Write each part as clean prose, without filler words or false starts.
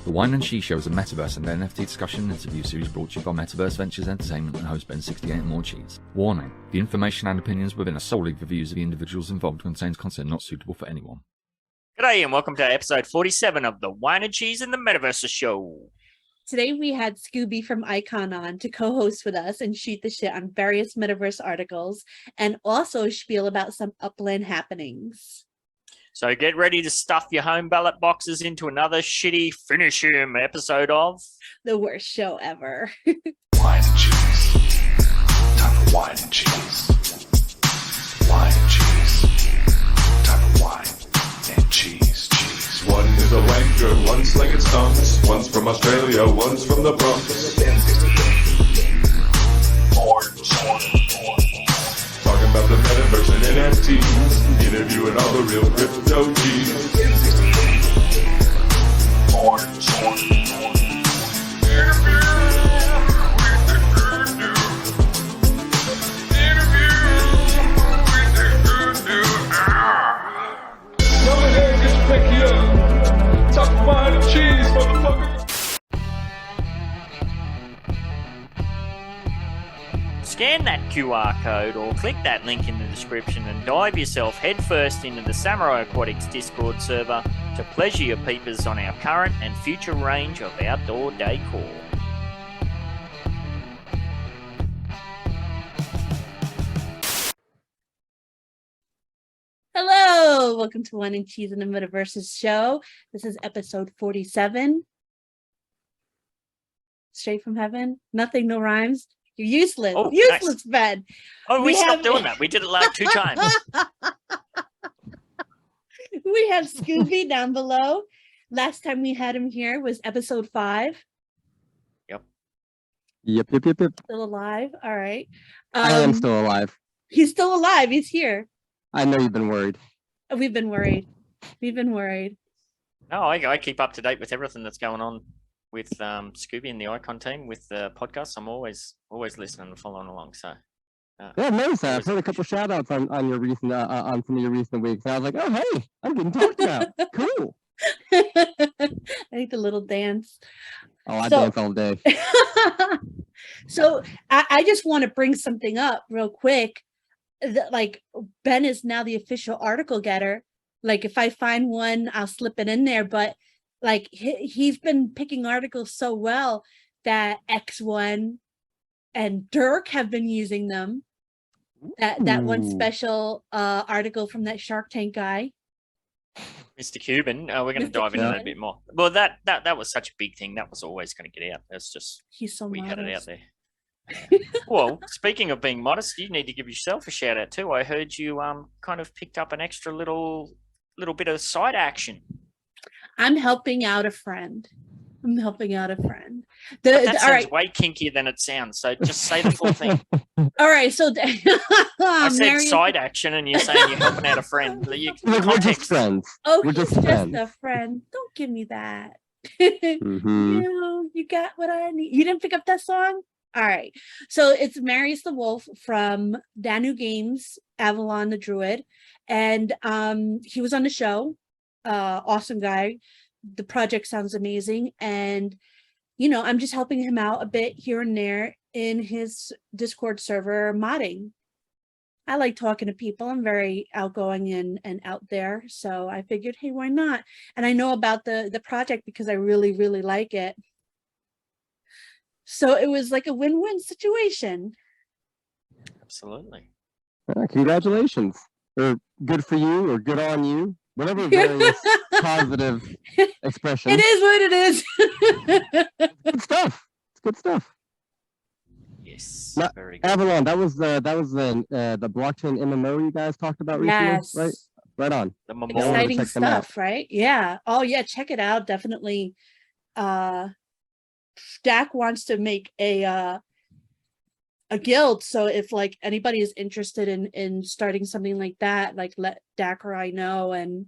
The Whine and Cheese Show is a Metaverse and NFT discussion and interview series brought to you by Metaverse Ventures Entertainment and host BEN68 and Morecheese. Warning: the information and opinions within are solely the views of the individuals involved and contains content not suitable for anyone. G'day and welcome to episode 47 of the Whine and Cheese and the Metaverses show. Today we had Skoobie from iCON on to co-host with us and shoot the shit on various Metaverse articles and also spiel about some Upland happenings. So get ready to stuff your home ballot boxes into another shitty finish him episode of the worst show ever. Whine and Cheese. Time for Whine and Cheese. Whine and Cheese. Time for Whine and Cheese. Cheese. One is a wanker, one's like it stunts. One's from Australia, one's from the Bronx. Talking about the Metaverse and NFTs. Interviewing all the real crypto G's. Scan that QR code or click that link in the description and dive yourself headfirst into the Samurai Aquatics Discord server to pleasure your peepers on our current and future range of outdoor decor. Hello, welcome to Whine and Cheese and the Metaverses show. This is episode 47. Straight from heaven, nothing, no rhymes. You're useless. Oh, useless, nice. Ben. Oh, we stopped doing that. We did it like 2 times. We have Skoobie down below. Last time we had him here was episode 5. Yep. Still alive. All right. I am still alive. He's still alive. He's here. I know you've been worried. We've been worried. We've been worried. No, I keep up to date with everything that's going on with Skoobie and the iCON team with the podcast. I'm always listening and following along. So Yeah, I've noticed that. I've heard a couple shout outs on your recent on some of your recent weeks. And I was like, oh hey, I'm getting talked about. Cool. I think the little dance. Oh, I dance all day. So I just want to bring something up real quick. Like Ben is now the official article getter. Like if I find one, I'll slip it in there. But like he's been picking articles so well that X1 and Dirk have been using them. That one special article from that Shark Tank guy, Mr. Cuban, we're going to Mr. dive into that a Cuban. bit more. Well, that was such a big thing. That was always going to get out. That's just he's so we had it out modest. there. Well, speaking of being modest, you need to give yourself a shout out too. I heard you kind of picked up an extra little bit of side action. I'm helping out a friend. That sounds all right. way kinkier than it sounds. So just say the full thing. All right. So I said Marion- side action, and you're saying you're helping out a friend. Look, we're just Context. friends. Oh, We're he's just just friends. a friend. Don't give me that. Mm-hmm. You got what I need. You didn't pick up that song? All right. So it's Marius the Wolf from Danu Games, Avalon the Druid. And he was on the show. Awesome guy. The project sounds amazing. And, you know, I'm just helping him out a bit here and there in his Discord server modding. I like talking to people. I'm very outgoing and out there. So I figured, hey, why not? And I know about the project because I really, really like it. So it was like a win-win situation. Absolutely. Congratulations. Or good for you or good on you. Whatever various positive expression. It is what it is. Good stuff. It's good stuff. Yes. Now, Very good. Avalon, that was the blockchain MMO you guys talked about recently, Yes. right? Right on. The memorial. Exciting check them out. stuff, right? Yeah. Oh yeah, check it out. Definitely. Dak wants to make a guild. So if like anybody is interested in starting something like that, like let Dak or I know, and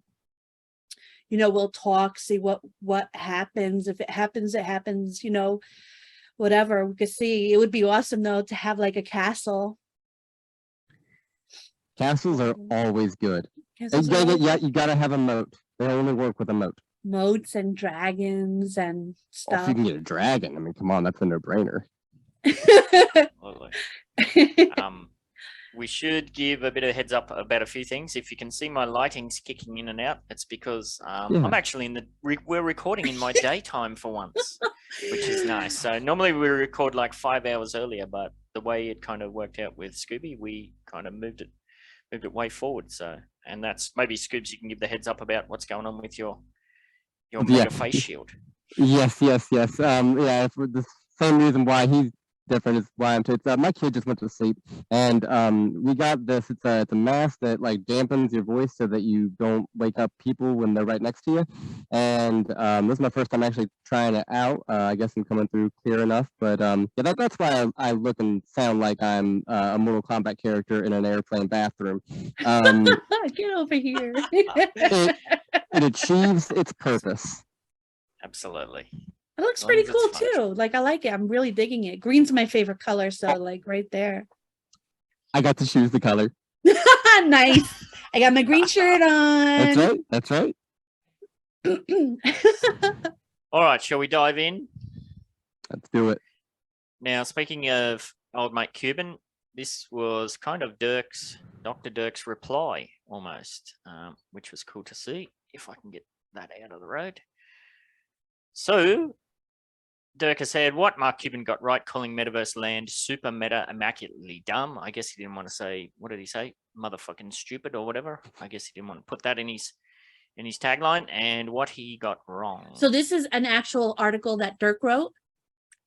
you know, we'll talk, see what happens. If it happens, it happens, you know, whatever. We could see. It would be awesome though to have like a castle. Castles are always good. Castles You are gotta, always- you gotta have a moat. They only work with a moat. moats and dragons and Well, if stuff. you can get a dragon, I mean, come on, that's a no-brainer. Absolutely. We should give a bit of heads up about a few things. If you can see my lighting's kicking in and out, it's because I'm actually we're recording in my daytime for once, which is nice. So normally we record like 5 hours earlier, but the way it kind of worked out with Skoobie, we kind of moved it way forward. So, and that's maybe Scoobs, you can give the heads up about what's going on with your mega face shield. Yes. Yeah, for the same reason why he's different is why I'm too. My kid just went to sleep, and we got this. It's a mask that like dampens your voice so that you don't wake up people when they're right next to you. And this is my first time actually trying it out. I guess I'm coming through clear enough, but yeah, that's why I look and sound like I'm a Mortal Kombat character in an airplane bathroom. Get over here. It achieves its purpose. Absolutely. It looks pretty cool too. Like, I like it. I'm really digging it. Green's my favorite color, so like right there. I got to choose the color. Nice. I got my green shirt on. That's right. All right, shall we dive in? Let's do it. Now, speaking of old mate Cuban, this was kind of Dr. Dirk's reply almost, which was cool to see. If I can get that out of the road. So, Dirk has said, what Mark Cuban got right calling Metaverse land super meta immaculately dumb. I guess he didn't want to say, what did he say? Motherfucking stupid or whatever. I guess he didn't want to put that in his tagline, and what he got wrong. So this is an actual article that Dirk wrote?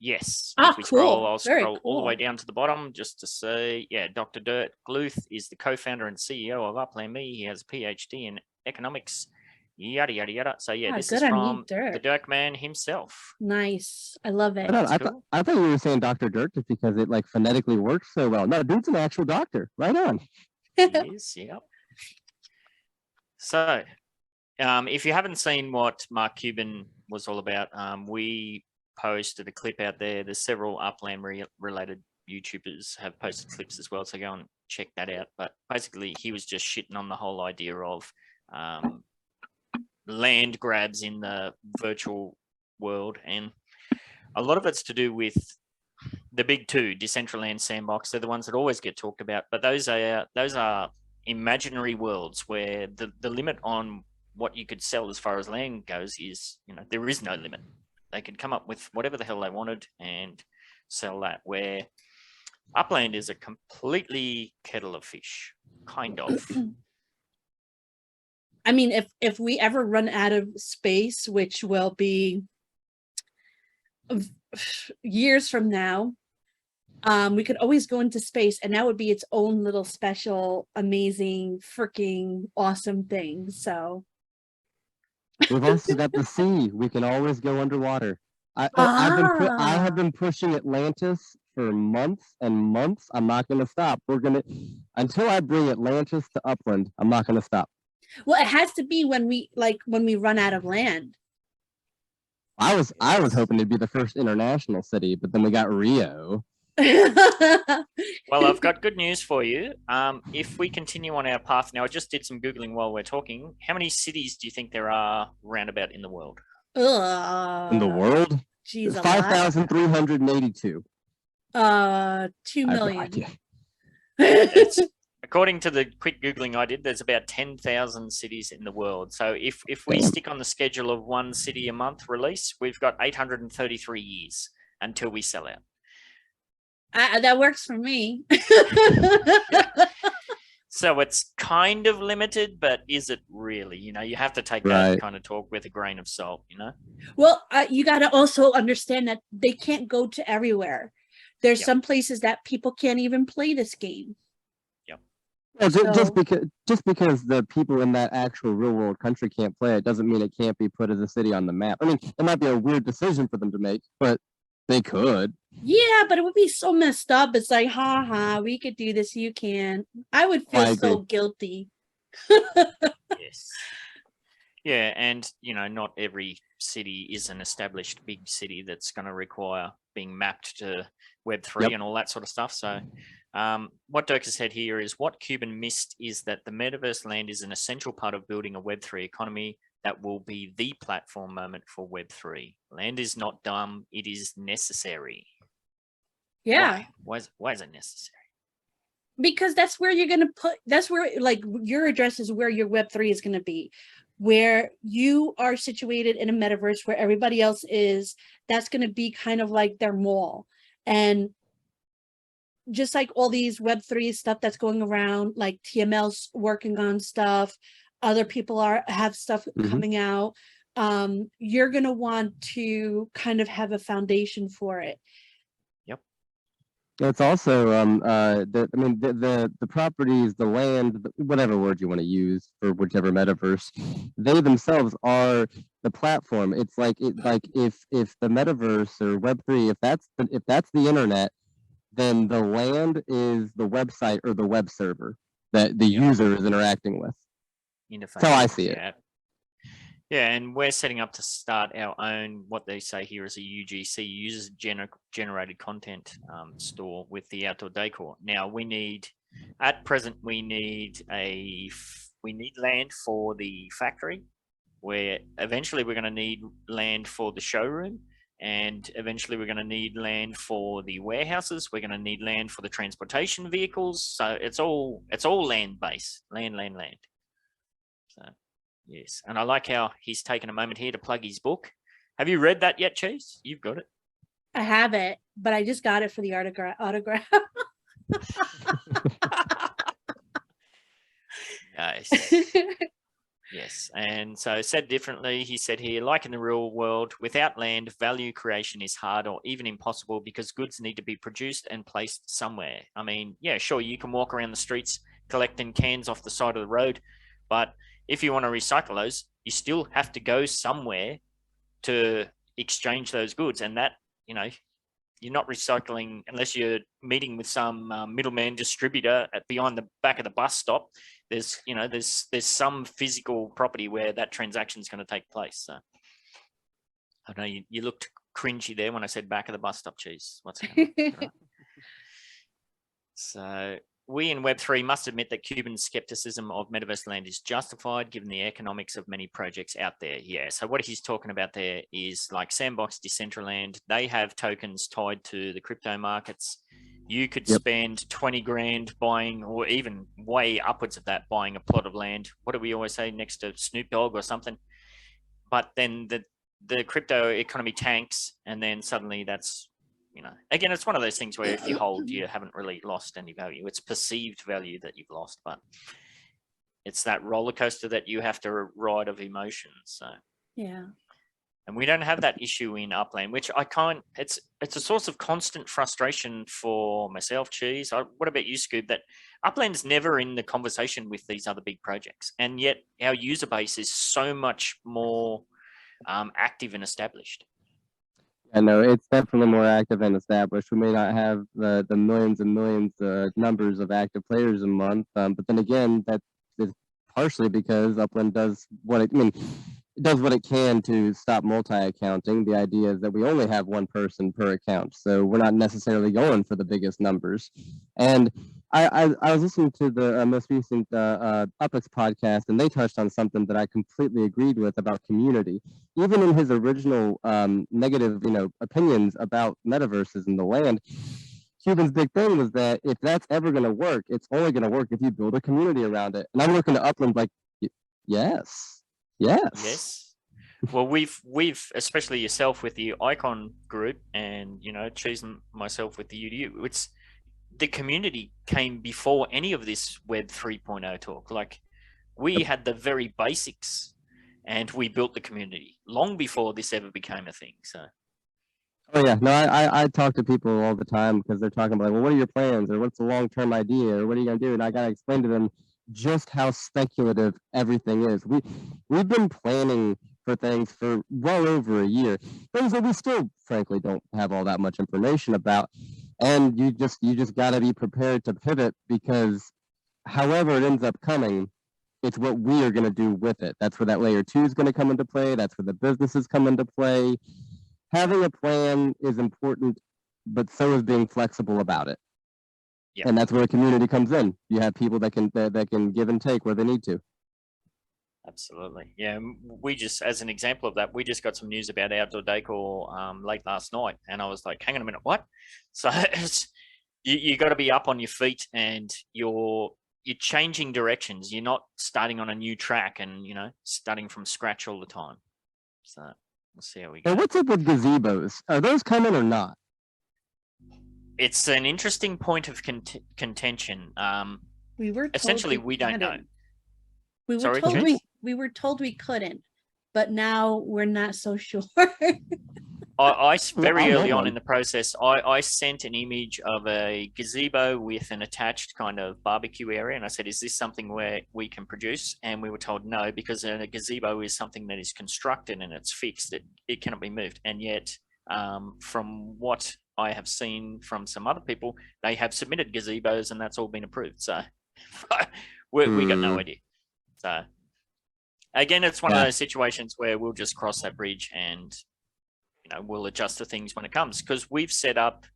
Yes. Oh, If we cool. scroll, I'll Very scroll all the cool. way down to the bottom just to say, yeah, Dr. Dirk Gluth is the co-founder and CEO of Upland Me. He has a PhD in economics, yada, yada, yada. So, yeah, this is good on you, from Dirk. the Dirk man himself. Nice. I love it. I cool. thought you were saying Dr. Dirk just because it like phonetically works so well. No, dude's an actual doctor. Right on. Yes, yep. So, if you haven't seen what Mark Cuban was all about, we posted a clip out there. There's several Upland related YouTubers have posted clips as well, so go and check that out. But basically, he was just shitting on the whole idea of land grabs in the virtual world, and a lot of it's to do with the big two, Decentraland, Sandbox. They're the ones that always get talked about, but those are imaginary worlds where the limit on what you could sell as far as land goes is, there is no limit. They could come up with whatever the hell they wanted and sell that, where Upland is a completely kettle of fish, kind of. I mean, if we ever run out of space, which will be years from now, we could always go into space, and that would be its own little special, amazing, freaking awesome thing. So we've also got the sea. We can always go underwater. I have been pushing Atlantis for months and months. I'm not going to stop. Until I bring Atlantis to Upland, I'm not going to stop. Well, it has to be when we run out of land. I was hoping to be the first international city, but then we got Rio. Well, I've got good news for you. If we continue on our path now, I just did some Googling while we're talking. How many cities do you think there are roundabout in the world? In the world? Geez, 5,382. 2 million. It's, according to the quick Googling I did, there's about 10,000 cities in the world. So if we stick on the schedule of one city a month release, we've got 833 years until we sell out. That works for me. So it's kind of limited, but is it really? You have to take that kind of talk with a grain of salt, Well, you got to also understand that they can't go to everywhere. There's some places that people can't even play this game. Yep. Well, just because the people in that actual real world country can't play it doesn't mean it can't be put as a city on the map. I mean, it might be a weird decision for them to make, but they could. Yeah, but it would be so messed up. It's like, we could do this, you can. I would feel so guilty. Yes. Yeah, and not every city is an established big city that's going to require being mapped to Web3 and all that sort of stuff. So what Dirk has said here is what Cuban missed is that the Metaverse land is an essential part of building a Web3 economy. that will be the platform moment for Web3. Land is not dumb, it is necessary. Yeah. Why is it necessary? Because that's where you're going to put, that's where like your address is where your Web3 is going to be, where you are situated in a metaverse where everybody else is. That's going to be kind of like their mall. And just like all these Web3 stuff that's going around, like TML's working on stuff, other people have stuff coming out. You're going to want to kind of have a foundation for it. It's also the properties, the land, whatever word you want to use for whichever metaverse, they themselves are the platform. It's like if the metaverse or Web3, if that's the internet, then the land is the website or the web server that the user is interacting with. That's how I see it. Yeah, and we're setting up to start our own, what they say here is a UGC, user generated content store with the outdoor decor. Now at present, we need land for the factory, where eventually we're going to need land for the showroom, and eventually we're going to need land for the warehouses. We're going to need land for the transportation vehicles. So it's all land based, land. So. Yes, and I like how he's taken a moment here to plug his book. Have you read that yet, Cheese? You've got it. I have it, but I just got it for the autograph. Nice. Yes, and so said differently, he said here, like in the real world, without land, value creation is hard or even impossible because goods need to be produced and placed somewhere. I mean, yeah, sure, you can walk around the streets collecting cans off the side of the road, but if you want to recycle those, you still have to go somewhere to exchange those goods. And that, you're not recycling unless you're meeting with some middleman distributor behind the back of the bus stop. There's some physical property where that transaction is going to take place. So I know you looked cringy there when I said back of the bus stop, Cheese. What's going on? Right? So we in Web3 must admit that Cuban skepticism of metaverse land is justified given the economics of many projects out there. Yeah, so what he's talking about there is like Sandbox, Decentraland. They have tokens tied to the crypto markets. You could spend 20 grand buying, or even way upwards of that, buying a plot of land. What do we always say, next to Snoop Dogg or something? But then the crypto economy tanks, and then suddenly that's, again, it's one of those things where if you hold, you haven't really lost any value. It's perceived value that you've lost, but it's that roller coaster that you have to ride of emotions. So yeah. And we don't have that issue in Upland, which I can't. It's a source of constant frustration for myself, Cheese. What about you, Scoob? That Upland's never in the conversation with these other big projects, and yet our user base is so much more active and established. I know it's definitely more active and established. We may not have the millions and millions numbers of active players a month, but then again, that is partially because Upland does it does what it can to stop multi-accounting. The idea is that we only have one person per account, so we're not necessarily going for the biggest numbers. And I was listening to the most recent Upix podcast, and they touched on something that I completely agreed with about community. Even in his original negative, opinions about metaverses and the land, Cuban's big thing was that if that's ever going to work, it's only going to work if you build a community around it. And I'm looking at Upland like, yes. Well, we've especially yourself with the iCON group, and Cheese and myself with the UDU. It's the community came before any of this Web 3.0 talk. Like, we had the very basics, and we built the community long before this ever became a thing. So. Oh yeah, no, I talk to people all the time because they're talking about, well, what are your plans, or what's the long-term idea, or what are you gonna do? And I gotta explain to them just how speculative everything is. We've been planning for things for well over a year, things that we still frankly don't have all that much information about, and you just got to be prepared to pivot, because however it ends up coming, it's what we are going to do with it. That's where that layer 2 is going to come into play. That's where the businesses come into play. Having a plan is important, but so is being flexible about it. Yeah. And that's where the community comes in. You have people that can give and take where they need to. Absolutely. Yeah. We just, as an example of that, we just got some news about outdoor decor late last night. And I was like, hang on a minute, what? So you got to be up on your feet, and you're changing directions. You're not starting on a new track and, starting from scratch all the time. So we'll see how we go. And what's up with gazebos? Are those coming or not? It's an interesting point of contention. We were told Essentially, we don't know. couldn't. We were Sorry, told Chase? we were told we couldn't, but now we're not so sure. I very I early know on one. in the process, I sent an image of a gazebo with an attached kind of barbecue area, and I said, "Is this something where we can produce?" And we were told no, because a gazebo is something that is constructed and it's fixed. It cannot be moved. And yet, from what I have seen from some other people, they have submitted gazebos, and that's all been approved. So we got no idea. So again, it's one of those situations where we'll just cross that bridge, and we'll adjust to things when it comes, because we've set up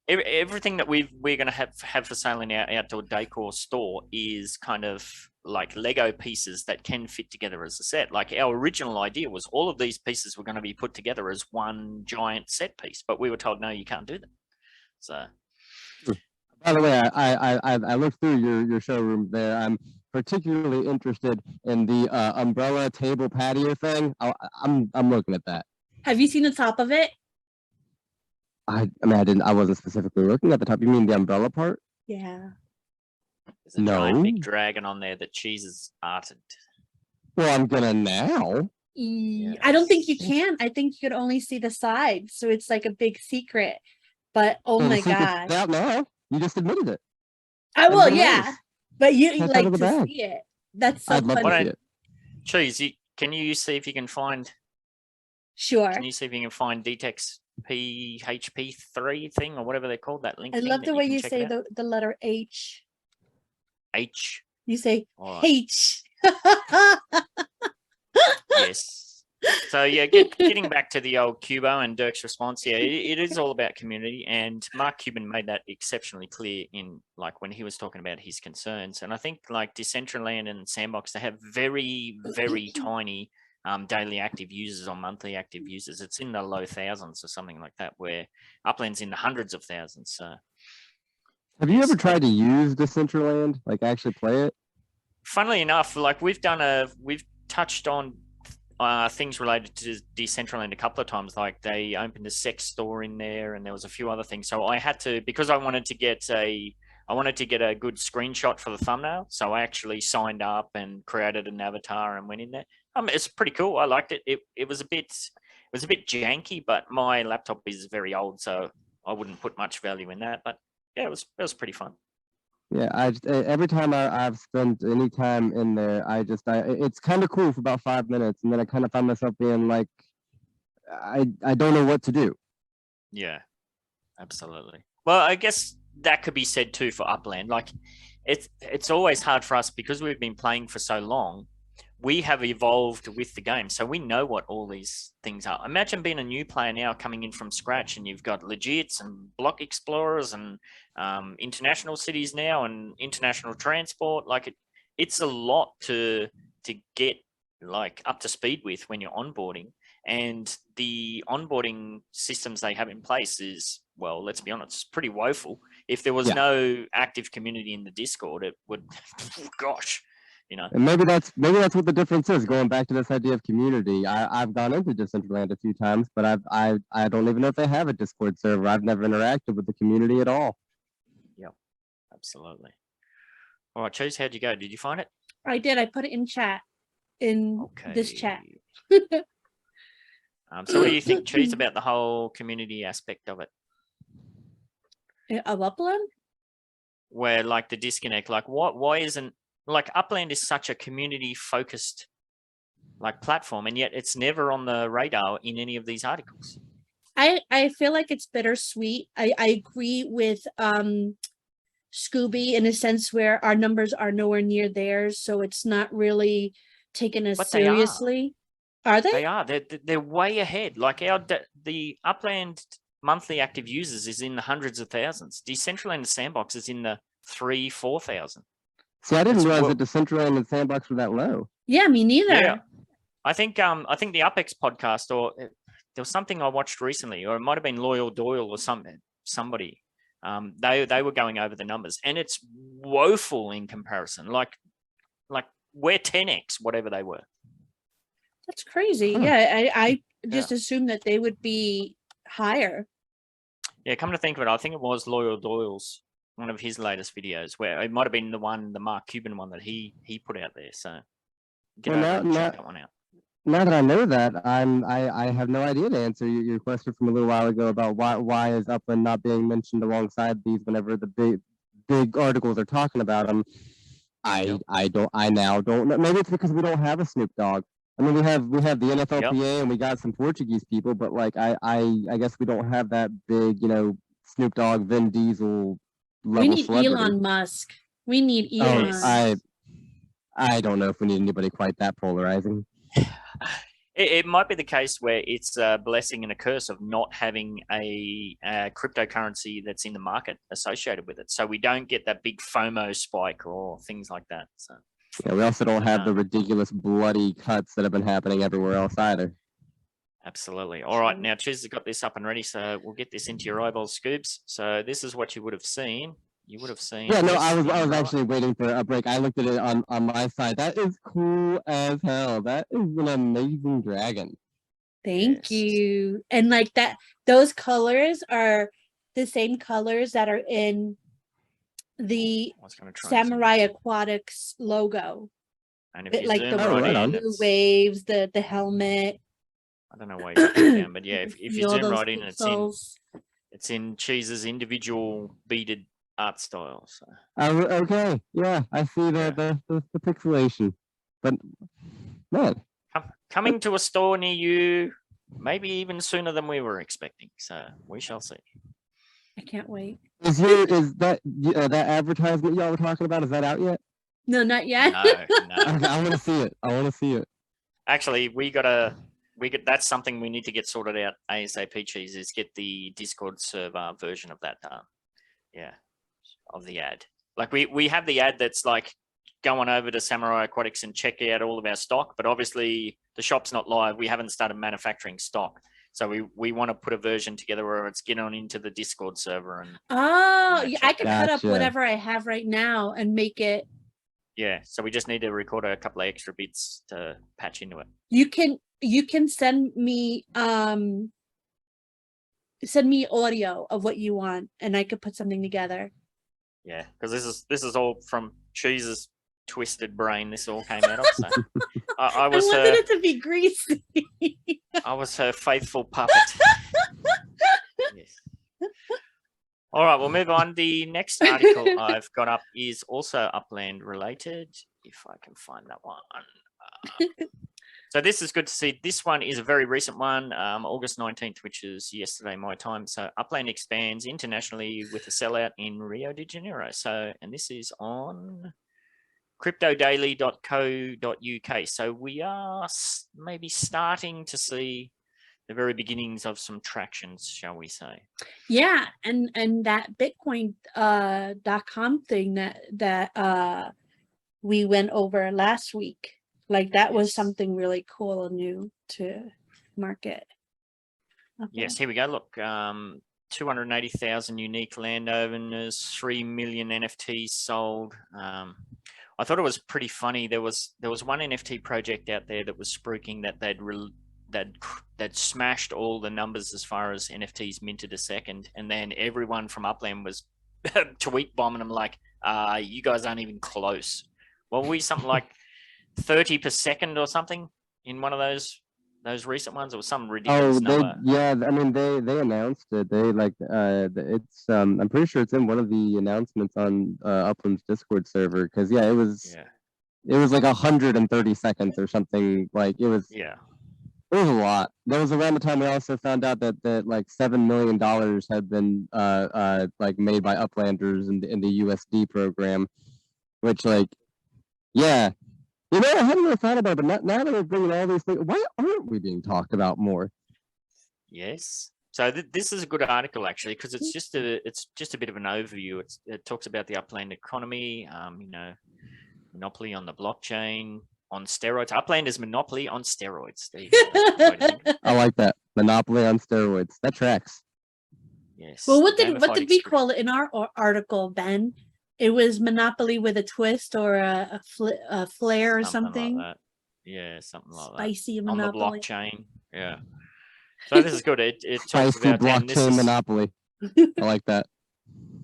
everything that we're going to have for sale in our outdoor decor store is kind of like Lego pieces that can fit together as a set. Like, our original idea was all of these pieces were going to be put together as one giant set piece, but we were told, no, you can't do that. So, by the way, I looked through your showroom there. I'm particularly interested in the umbrella table patio thing. I'm looking at that. Have you seen the top of it? I mean, I wasn't specifically looking at the top. You mean the umbrella part? Yeah. there's a giant big dragon on there that Cheese has arted. Well, I'm gonna now. I don't think you can. I think you could only see the sides, so it's like a big secret. But oh Well, my the secret's god! out now. You just admitted it. I will, Everybody yeah. knows. But you Catch out like of the to bag. see it. That's so I'd love funny. to see it. Cheese, can you see if you can find? Sure. Can you see if you can find DTEX PHP3 thing, or whatever they're called, that link? I thing love that the way can you check say it out? the letter H. H. You say All right. H. Yes. So yeah, getting back to the old Cubo and Dirk's response, yeah, it is all about community, and Mark Cuban made that exceptionally clear in, like, when he was talking about his concerns. And I think, like, Decentraland and Sandbox, they have very, very tiny daily active users or monthly active users. It's in the low thousands or something like that, where Upland's in the hundreds of thousands. So Have you ever tried to use Decentraland, like actually play it? Funnily enough, like, we've touched on things related to Decentraland a couple of times. Like, they opened a sex store in there, and there was a few other things. So I had to, because I wanted to get a good screenshot for the thumbnail. So I actually signed up and created an avatar and went in there. It's pretty cool. I liked it. It was a bit janky, but my laptop is very old, so I wouldn't put much value in that. But yeah, it was pretty fun. Yeah, every time I've spent any time in there, it's kind of cool for about 5 minutes, and then I kind of find myself being like, I don't know what to do. Yeah, absolutely. Well, I guess that could be said too for Upland. Like, it's always hard for us, because we've been playing for so long. We have evolved with the game, so we know what all these things are. Imagine being a new player now, coming in from scratch, and you've got legits and block explorers and international cities now and international transport. Like, it's a lot to get, like, up to speed with when you're onboarding. And the onboarding systems they have in place is, well, let's be honest, pretty woeful. If there was no active community in the Discord, it would, gosh. And maybe that's what the difference is. Going back to this idea of community, I've gone into Decentraland a few times, but I don't even know if they have a Discord server. I've never interacted with the community at all. Yep, absolutely. All right, Cheese, how'd you go? Did you find it? I did. I put it in chat, this chat. So what do you think, Cheese, about the whole community aspect of it? Of Upland? Where, like, the disconnect, like, why isn't, like, Upland is such a community focused, like, platform, and yet it's never on the radar in any of these articles. I feel like it's bittersweet. I agree with Skoobie in a sense where our numbers are nowhere near theirs, so it's not really taken as seriously. Are they? They are. They're way ahead. Like, the Upland monthly active users is in the hundreds of thousands. Decentraland and Sandbox is in the 3,000-4,000. See, I didn't realize well- that Decentraland and Sandbox were that low. Yeah, me neither. Yeah. I think the UpX podcast, or there was something I watched recently, or it might have been Loyal Doyle or somebody. They were going over the numbers, and it's woeful in comparison. Like we're 10x whatever they were. That's crazy. Huh. Yeah, I just assumed that they would be higher. Yeah, come to think of it, I think it was Loyal Doyle's one of his latest videos, where it might have been the Mark Cuban one that he put out there. So get over and check that one out. Now that I know that, I have no idea to answer your question from a little while ago about why is Upland not being mentioned alongside these whenever the big articles are talking about them. I now don't know. Maybe it's because we don't have a Snoop Dogg. I mean, we have the NFLPA and we got some Portuguese people, but like I guess we don't have that big, Snoop Dogg, Vin Diesel level We need celebrity. Elon Musk. We need Elon. I don't know if we need anybody quite that polarizing. It might be the case where it's a blessing and a curse of not having a cryptocurrency that's in the market associated with it. So we don't get that big FOMO spike or things like that. So yeah, we also don't have the ridiculous bloody cuts that have been happening everywhere else either. Absolutely. All right, now Cheese has got this up and ready, so we'll get this into your eyeballs, Scoobs. So this is what you would have seen. You would have seen. Yeah, no, I was actually waiting for a break. I looked at it on my side. That is cool as hell. That is an amazing dragon. Thank Yes. you. And like that, those colors are the same colors that are in the I was going to try and zoom Samurai in. Aquatics logo. And if Bit you like zoom the Oh, right right in, on. blue it's- waves, the helmet. I don't know why you put it down, but yeah, if you all zoom those right in, pixels. it's in Cheese's individual beaded art style. So Okay, yeah, I see the pixelation, but man, coming to a store near you, maybe even sooner than we were expecting. So we shall see. I can't wait. is that advertisement y'all were talking about? Is that out yet? No, not yet. No, Okay, no. I want to see it. I want to see it. Actually, that's something we need to get sorted out ASAP. Cheese is get the Discord server version of that done. Yeah, of the ad. Like we have the ad that's like going over to Samurai Aquatics and check out all of our stock, but obviously the shop's not live. We haven't started manufacturing stock. So we want to put a version together where it's get on into the Discord server and Oh, Yeah, yeah, I could cut up Gotcha. whatever I have right now and make it. yeah. So we just need to record a couple of extra bits to patch into it. You can send me audio of what you want, and I could put something together. Yeah, because this is all from Cheese's twisted brain. This all came out of. So I I was wanted it to be greasy. I was her faithful puppet. Yes. All right, we'll move on. The next article I've got up is also Upland related, if I can find that one. So this is good to see. This one is a very recent one, August 19th, which is yesterday my time. So Upland expands internationally with a sellout in Rio de Janeiro. So, and this is on cryptodaily.co.uk. So we are maybe starting to see the very beginnings of some tractions, shall we say? Yeah, and that Bitcoin .com thing that we went over last week, like that was Yes. something really cool and new to market. Okay. Yes, here we go. Look, 280,000 unique landowners, 3 million NFTs sold. I thought it was pretty funny. There was one NFT project out there that was spruiking that they'd smashed all the numbers as far as NFTs minted a second, and then everyone from Upland was tweet bombing them like, you guys aren't even close. Well, we something like 30 per second or something in one of those recent ones, or some ridiculous number. Yeah, I mean they announced it. They it's I'm pretty sure it's in one of the announcements on Upland's Discord server, because it was like 130 seconds or something. Like it was a lot. That was around the time we also found out that like $7 million had been like made by Uplanders in the USD program, which I hadn't really thought about it, but now that we're bringing all these things, why aren't we being talked about more? Yes. So this is a good article actually, because it's just a bit of an overview. It talks about the Upland economy, monopoly on the blockchain on steroids. Upland is monopoly on steroids. There you go. That's a good way to think of it. I like that. Monopoly on steroids. That tracks. Yes. Well, the what did gamified we experience. call it in our article, Ben? It was Monopoly with a twist or a flair or something. Like that. Yeah, something like Spicy that. On the Monopoly. blockchain. Yeah. So this is good. It talks Spicy about and this blockchain is- monopoly. I like that.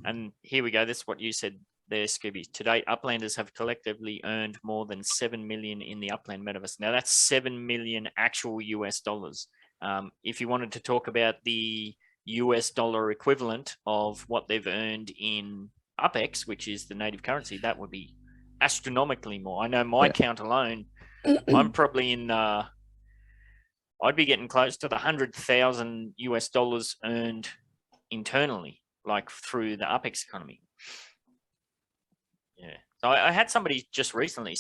And here we go. This is what you said there, Skoobie. To date, Uplanders have collectively earned more than 7 million in the Upland Metaverse. Now that's 7 million actual US dollars. If you wanted to talk about the US dollar equivalent of what they've earned in UpX, which is the native currency, that would be astronomically more. I know my count alone, I'm probably in I'd be getting close to the 100,000 US dollars earned internally, like through the UpX economy. Yeah. So I had somebody just recently,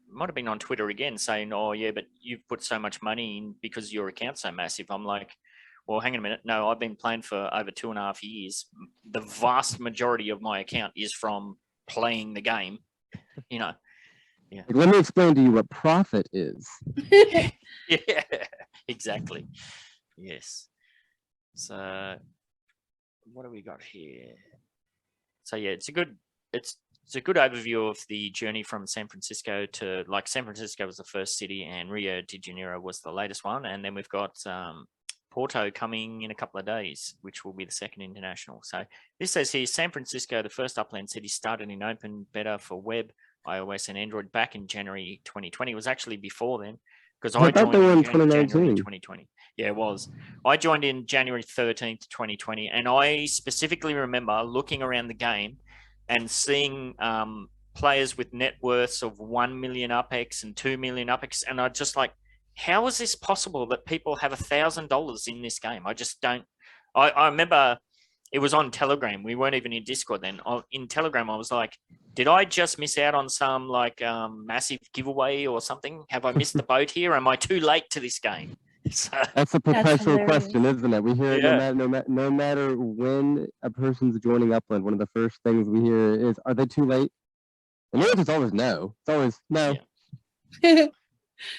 might have been on Twitter again, saying, "Oh yeah, but you've put so much money in because your account's so massive." I'm like, well, hang on a minute. No, I've been playing for over 2.5 years. The vast majority of my account is from playing the game. You know. Yeah. Let me explain to you what profit is. Yeah, exactly. Yes. So what do we got here? So yeah, it's a good overview of the journey from San Francisco to, like, San Francisco was the first city and Rio de Janeiro was the latest one. And then we've got Porto coming in a couple of days, which will be the second international. So this says here, San Francisco, the first Upland city, started in open beta for web, iOS and Android back in January 2020. It was actually before then, because I joined in January 2020. Yeah, it was. I joined in January 13th, 2020, and I specifically remember looking around the game and seeing players with net worths of 1 million UpX and 2 million UpX, and I just like, how is this possible that people have $1,000 in this game? I just don't. I remember it was on Telegram. We weren't even in Discord then. In Telegram, I was like, did I just miss out on some like massive giveaway or something? Have I missed the boat here? Am I too late to this game? So, That's a perpetual hilarious. question, isn't it? We hear it Yeah. no matter when a person's joining Upland. One of the first things we hear is, "Are they too late?" And the answer is always no. It's always no. Yeah.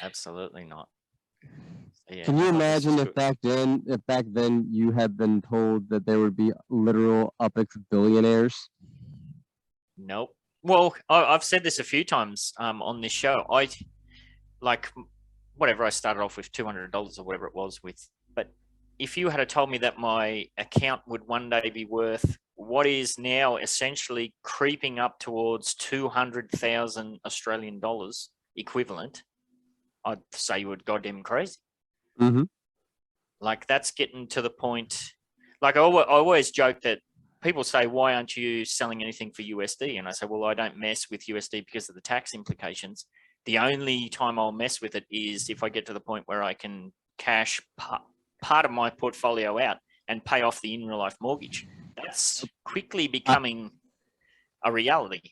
Absolutely not. So, yeah, Can you I thought this imagine was if back then you had been told that there would be literal UpX billionaires? Nope. Well, I've said this a few times on this show. I like whatever I started off with $200 or whatever it was with, but if you had told me that my account would one day be worth what is now essentially creeping up towards 200,000 Australian dollars equivalent, I'd say you were goddamn crazy. Mm-hmm. Like, that's getting to the point. Like, I always joke that people say, "Why aren't you selling anything for USD?" And I say, well, I don't mess with USD because of the tax implications. The only time I'll mess with it is if I get to the point where I can cash part of my portfolio out and pay off the in real life mortgage. That's quickly becoming a reality.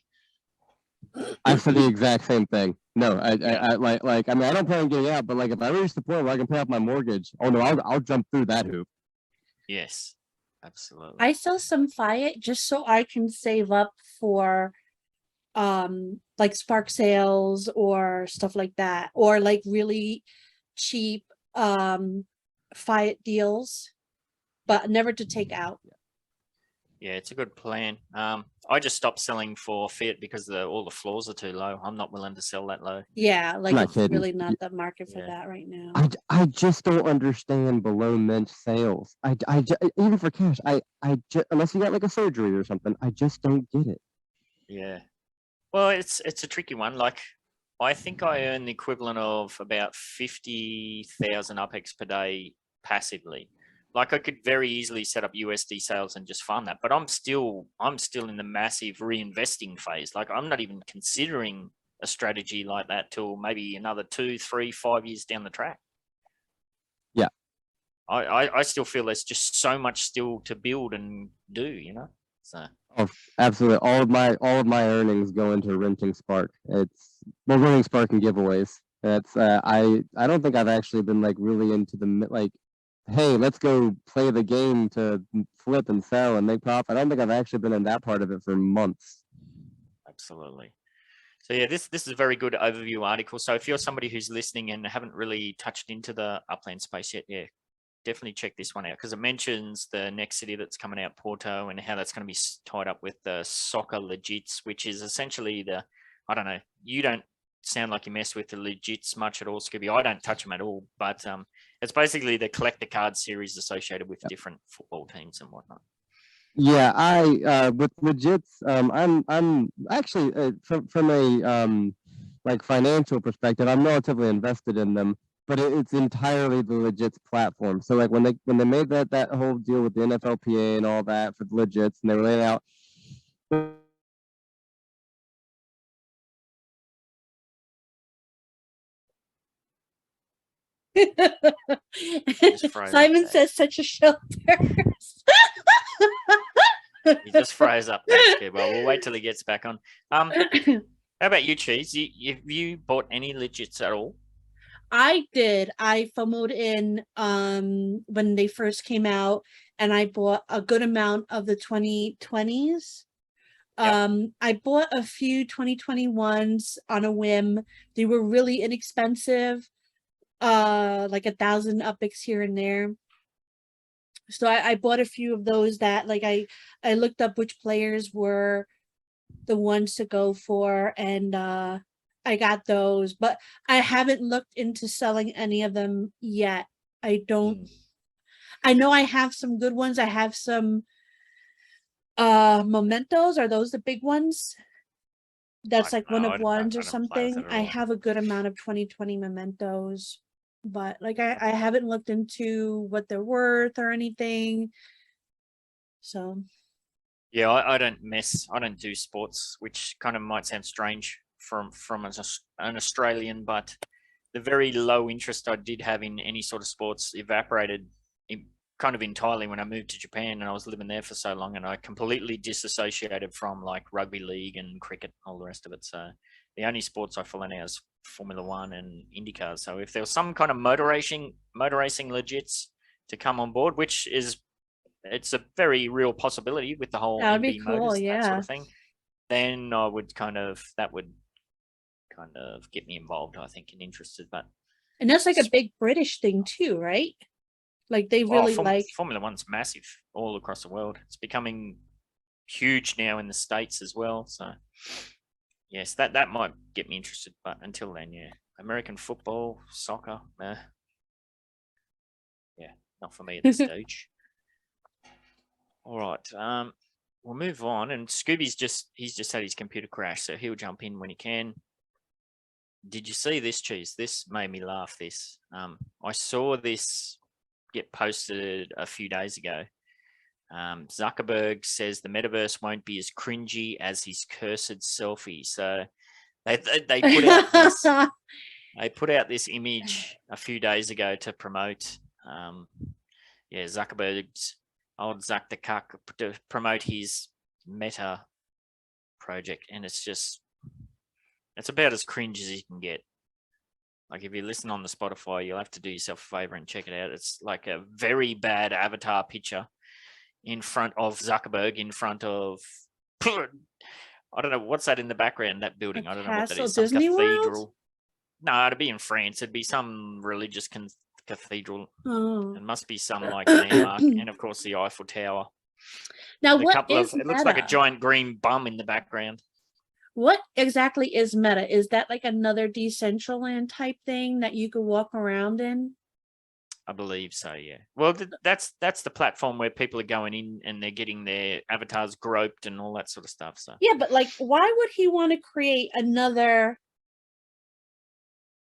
I said the exact same thing. No, I mean, I don't plan on getting out, but like if I reach the point where I can pay off my mortgage, oh no, I'll jump through that hoop. Yes, absolutely. I sell some Fiat just so I can save up for like spark sales or stuff like that, or like really cheap Fiat deals, but never to take out. Yeah, it's a good plan. I just stopped selling for Fiat because all the floors are too low. I'm not willing to sell that low. Yeah, like Not it's kidding. really not the market for Yeah. that right now. I just don't understand below mint sales. Even for cash, unless you got like a surgery or something, I just don't get it. Yeah. Well, it's a tricky one. Like, I think I earn the equivalent of about 50,000 UpX per day passively. Like, I could very easily set up USD sales and just farm that, but I'm still in the massive reinvesting phase. Like, I'm not even considering a strategy like that till maybe another 2, 3, 5 years down the track. Yeah. I still feel there's just so much still to build and do, you know? So. Oh, absolutely. All of my earnings go into renting Spark. Renting Spark and giveaways. That's I don't think I've actually been like really into the like hey, let's go play the game to flip and sell and make profit. I don't think I've actually been in that part of it for months. Absolutely. So yeah, this is a very good overview article. So if you're somebody who's listening and haven't really touched into the Upland space yet, yeah, definitely check this one out, because it mentions the next city that's coming out, Porto, and how that's going to be tied up with the soccer legits, which is essentially the, I don't know, you don't sound like you mess with the legits much at all, Skoobie. I don't touch them at all, but it's basically the collector card series associated with different football teams and whatnot. Yeah, I with legits, I'm actually from a like financial perspective, I'm relatively invested in them, but it's entirely the legits platform. So like when they made that whole deal with the NFLPA and all that for the legits, and they were laying out. Simon says such a shelter. He just froze up. That's good. Well, we'll wait till he gets back on. How about you, Cheese? Have you bought any legits at all? I did. I FOMO'd in when they first came out, and I bought a good amount of the 2020s. Yep. I bought a few 2021s on a whim. They were really inexpensive, like 1,000 UPIX here and there. So I bought a few of those that, like, I looked up which players were the ones to go for, and I got those, but I haven't looked into selling any of them yet. I don't. I know I have some good ones. I have some mementos. Are those the big ones? That's like one of ones or something. I have a good amount of 2020 mementos, but like I haven't looked into what they're worth or anything. So yeah, I don't do sports, which kind of might sound strange from an Australian, but the very low interest I did have in any sort of sports evaporated kind of entirely when I moved to Japan, and I was living there for so long, and I completely disassociated from like rugby league and cricket and all the rest of it. So the only sports I follow now is Formula One and IndyCar. So if there was some kind of motor racing legits to come on board, which is, it's a very real possibility with the whole MB cool, motors, yeah. that sort of thing, then I would that would kind of get me involved, I think, and interested. But and that's like a big British thing too, right? Like they really like Formula One's massive all across the world. It's becoming huge now in the States as well. So yes, that might get me interested. But until then, yeah, American football, soccer, yeah, not for me at this stage. All right, we'll move on. And Skoobie's he's just had his computer crash, so he'll jump in when he can. Did you see this, Cheese? This made me laugh. This I saw this get posted a few days ago. Zuckerberg says the metaverse won't be as cringy as his cursed selfie. So they put out this they put out this image a few days ago to promote Zuckerberg's old Zuck the Cuck to promote his Meta project, and it's about as cringe as you can get. Like if you listen on the Spotify, you'll have to do yourself a favor and check it out. It's like a very bad avatar picture in front of Zuckerberg, in front of, I don't know, what's that in the background, that building? I don't know what that is. Some Disney cathedral. World? No, it'd be in France. It'd be some religious cathedral. Oh. It must be some like landmark. And of course the Eiffel Tower. Now it looks like a giant green bum in the background. What exactly is Meta? Is that like another Decentraland type thing that you could walk around in? I believe so, yeah. Well, that's the platform where people are going in and they're getting their avatars groped and all that sort of stuff. So yeah, but like, why would he want to create another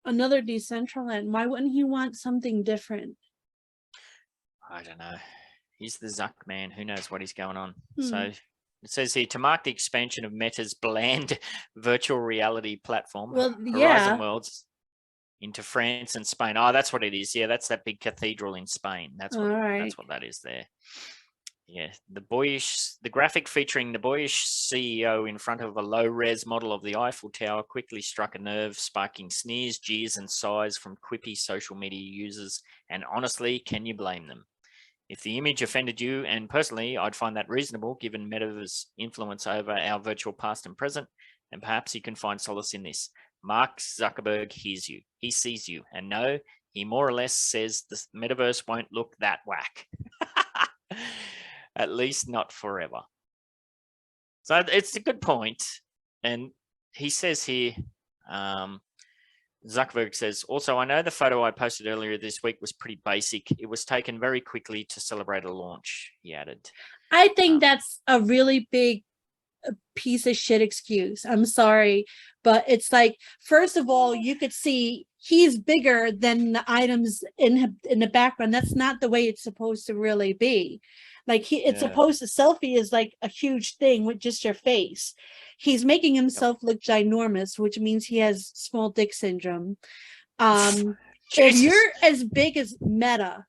Decentraland? Why wouldn't he want something different? I don't know. He's the Zuck man. Who knows what he's going on? So it says here, to mark the expansion of Meta's bland virtual reality platform, Horizon Worlds, into France and Spain. Oh, that's what it is. Yeah, that's that big cathedral in Spain. That's what that is there. Yeah, the graphic featuring the boyish CEO in front of a low-res model of the Eiffel Tower quickly struck a nerve, sparking sneers, jeers, and sighs from quippy social media users. And honestly, can you blame them? If the image offended you, and personally, I'd find that reasonable given Metaverse influence over our virtual past and present, and perhaps you can find solace in this. Mark Zuckerberg hears you, he sees you, and no, he more or less says the Metaverse won't look that whack. At least not forever. So it's a good point. And he says here, Zuckerberg says, also, I know the photo I posted earlier this week was pretty basic. It was taken very quickly to celebrate a launch, he added. I think that's a really big piece of shit excuse. I'm sorry, but it's like, first of all, you could see he's bigger than the items in the background. That's not the way it's supposed to really be. Like it's supposed to, selfie is like a huge thing with just your face. He's making himself look ginormous, which means he has small dick syndrome. If you're as big as Meta,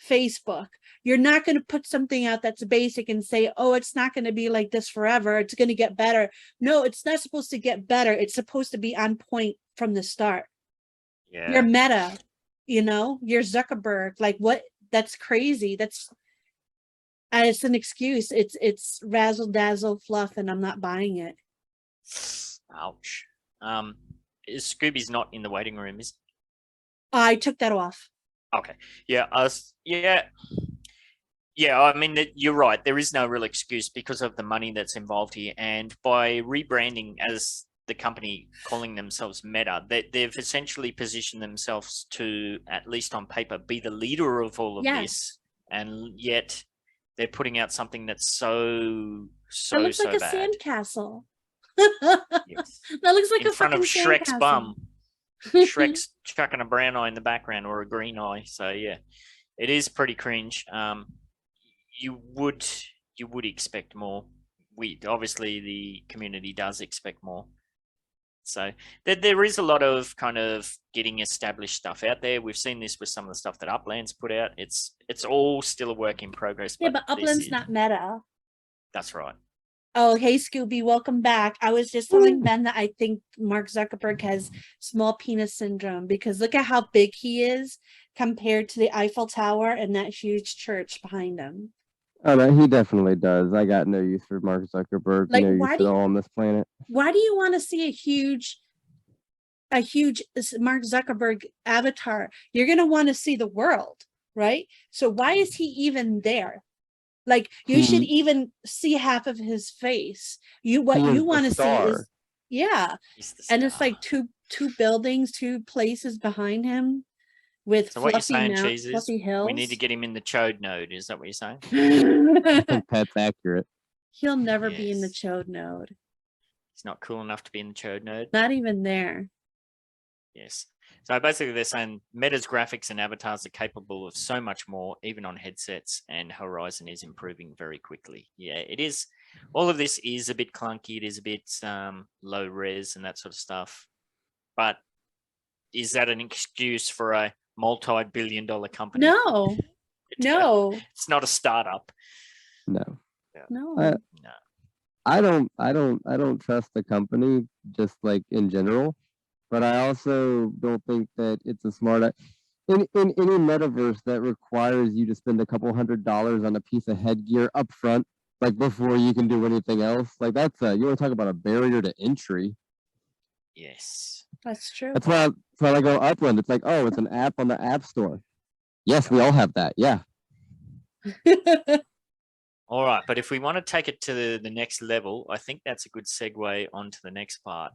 Facebook, you're not going to put something out that's basic and say, oh, it's not going to be like this forever. It's going to get better. No, it's not supposed to get better. It's supposed to be on point from the start. Yeah. You're Meta, you know, you're Zuckerberg. Like what? That's crazy. That's it's an excuse. It's razzle dazzle fluff, and I'm not buying it. Ouch. Is Skoobie's not in the waiting room, is I took that off. Okay. Yeah. Yeah. I mean, you're right. There is no real excuse because of the money that's involved here, and by rebranding as the company calling themselves Meta, they've essentially positioned themselves to, at least on paper, be the leader of all of this, and yet they're putting out something that's so that looks like a bad. Sandcastle. Yes. That looks like in a front of Shrek's sandcastle. bum. Shrek's chucking a brown eye in the background, or a green eye. So yeah, it is pretty cringe. You would expect more. Obviously the community does expect more. So there is a lot of kind of getting established stuff out there. We've seen this with some of the stuff that Upland's put out. It's all still a work in progress. Yeah, but Upland's not Meta. That's right. Oh, hey, Skoobie, welcome back. I was just telling Ben that I think Mark Zuckerberg has small penis syndrome, because look at how big he is compared to the Eiffel Tower and that huge church behind him. Oh, no, he definitely does. I got no use for Mark Zuckerberg. Like, no use at all on this planet. Why do you want to see a huge Mark Zuckerberg avatar? You're going to want to see the world, right? So why is he even there? Like, you should even see half of his face. What you want to see is, and it's like two buildings, two places behind him with so what you're saying, Cheese, fluffy hills. We need to get him in the chode node. Is that what you're saying? I think that's accurate. He'll never be in the chode node. He's not cool enough to be in the chode node. Not even there. Yes. So basically they're saying Meta's graphics and avatars are capable of so much more, even on headsets, and Horizon is improving very quickly. Yeah, it is. All of this is a bit clunky. It is a bit low res and that sort of stuff. But is that an excuse for a multi-billion-dollar company? No, no. It's not a startup. No. No. I don't trust the company, just like in general. But I also don't think that it's a smart in any metaverse that requires you to spend a couple $100s on a piece of headgear up front, like before you can do anything else. Like that's you want to talk about a barrier to entry. Yes, that's true. That's why I go Upland. It's like, oh, it's an app on the App Store. Yes, we all have that. Yeah. All right, but if we want to take it to the next level, I think that's a good segue onto the next part.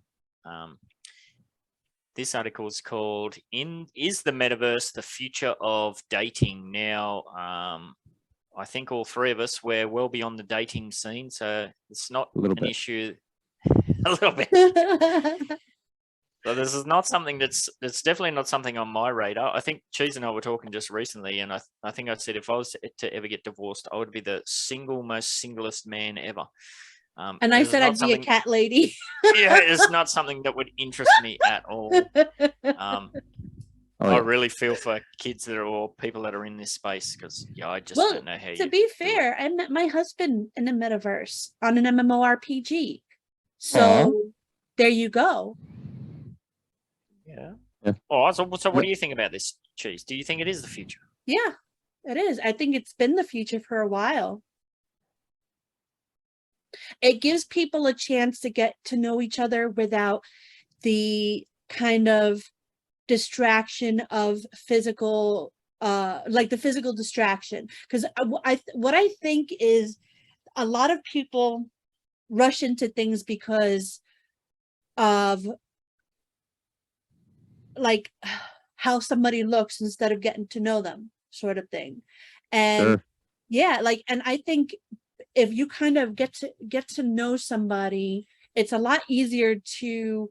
This article is called Is the Metaverse the Future of Dating? Now, I think all three of us, we're well beyond the dating scene, so it's not an issue. A little bit. So this is not something that's definitely not something on my radar. I think Cheese and I were talking just recently, and I think I said if I was to ever get divorced, I would be the most singlest man ever. And I said I'd be a cat lady. Yeah, it's not something that would interest me at all. Oh, I yeah. really feel for kids that are or people that are in this space because I just Well, don't know how to you be do it. fair, I met my husband in a metaverse on an MMORPG. So there you go. Yeah. Yeah. Oh, so what do you think about this, Cheese? Do you think it is the future? Yeah, it is. I think it's been the future for a while. It gives people a chance to get to know each other without the kind of distraction of physical, like the physical distraction. Because what I think is a lot of people rush into things because of like how somebody looks instead of getting to know them, sort of thing. And Sure. yeah, like, and I think if you kind of get to know somebody, it's a lot easier to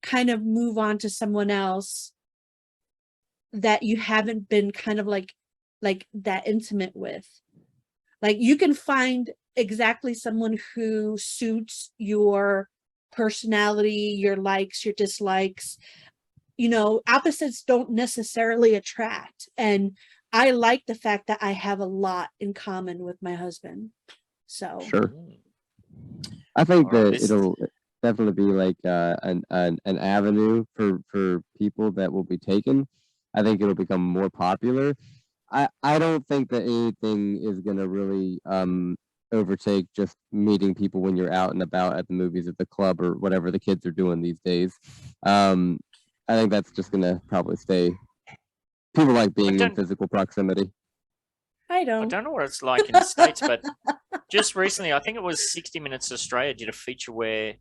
kind of move on to someone else that you haven't been kind of like that intimate with. Like you can find exactly someone who suits your personality, your likes, your dislikes. You know, opposites don't necessarily attract. And I like the fact that I have a lot in common with my husband. So Sure. I think All right, that this- it'll definitely be like an avenue for people that will be taken. I think it'll become more popular. I don't think that anything is gonna really overtake just meeting people when you're out and about at the movies, at the club, or whatever the kids are doing these days. I think that's just gonna probably stay. People like being in don't- physical proximity. I I don't. don't know what it's like in the States, but just recently, I think it was 60 Minutes Australia did a feature where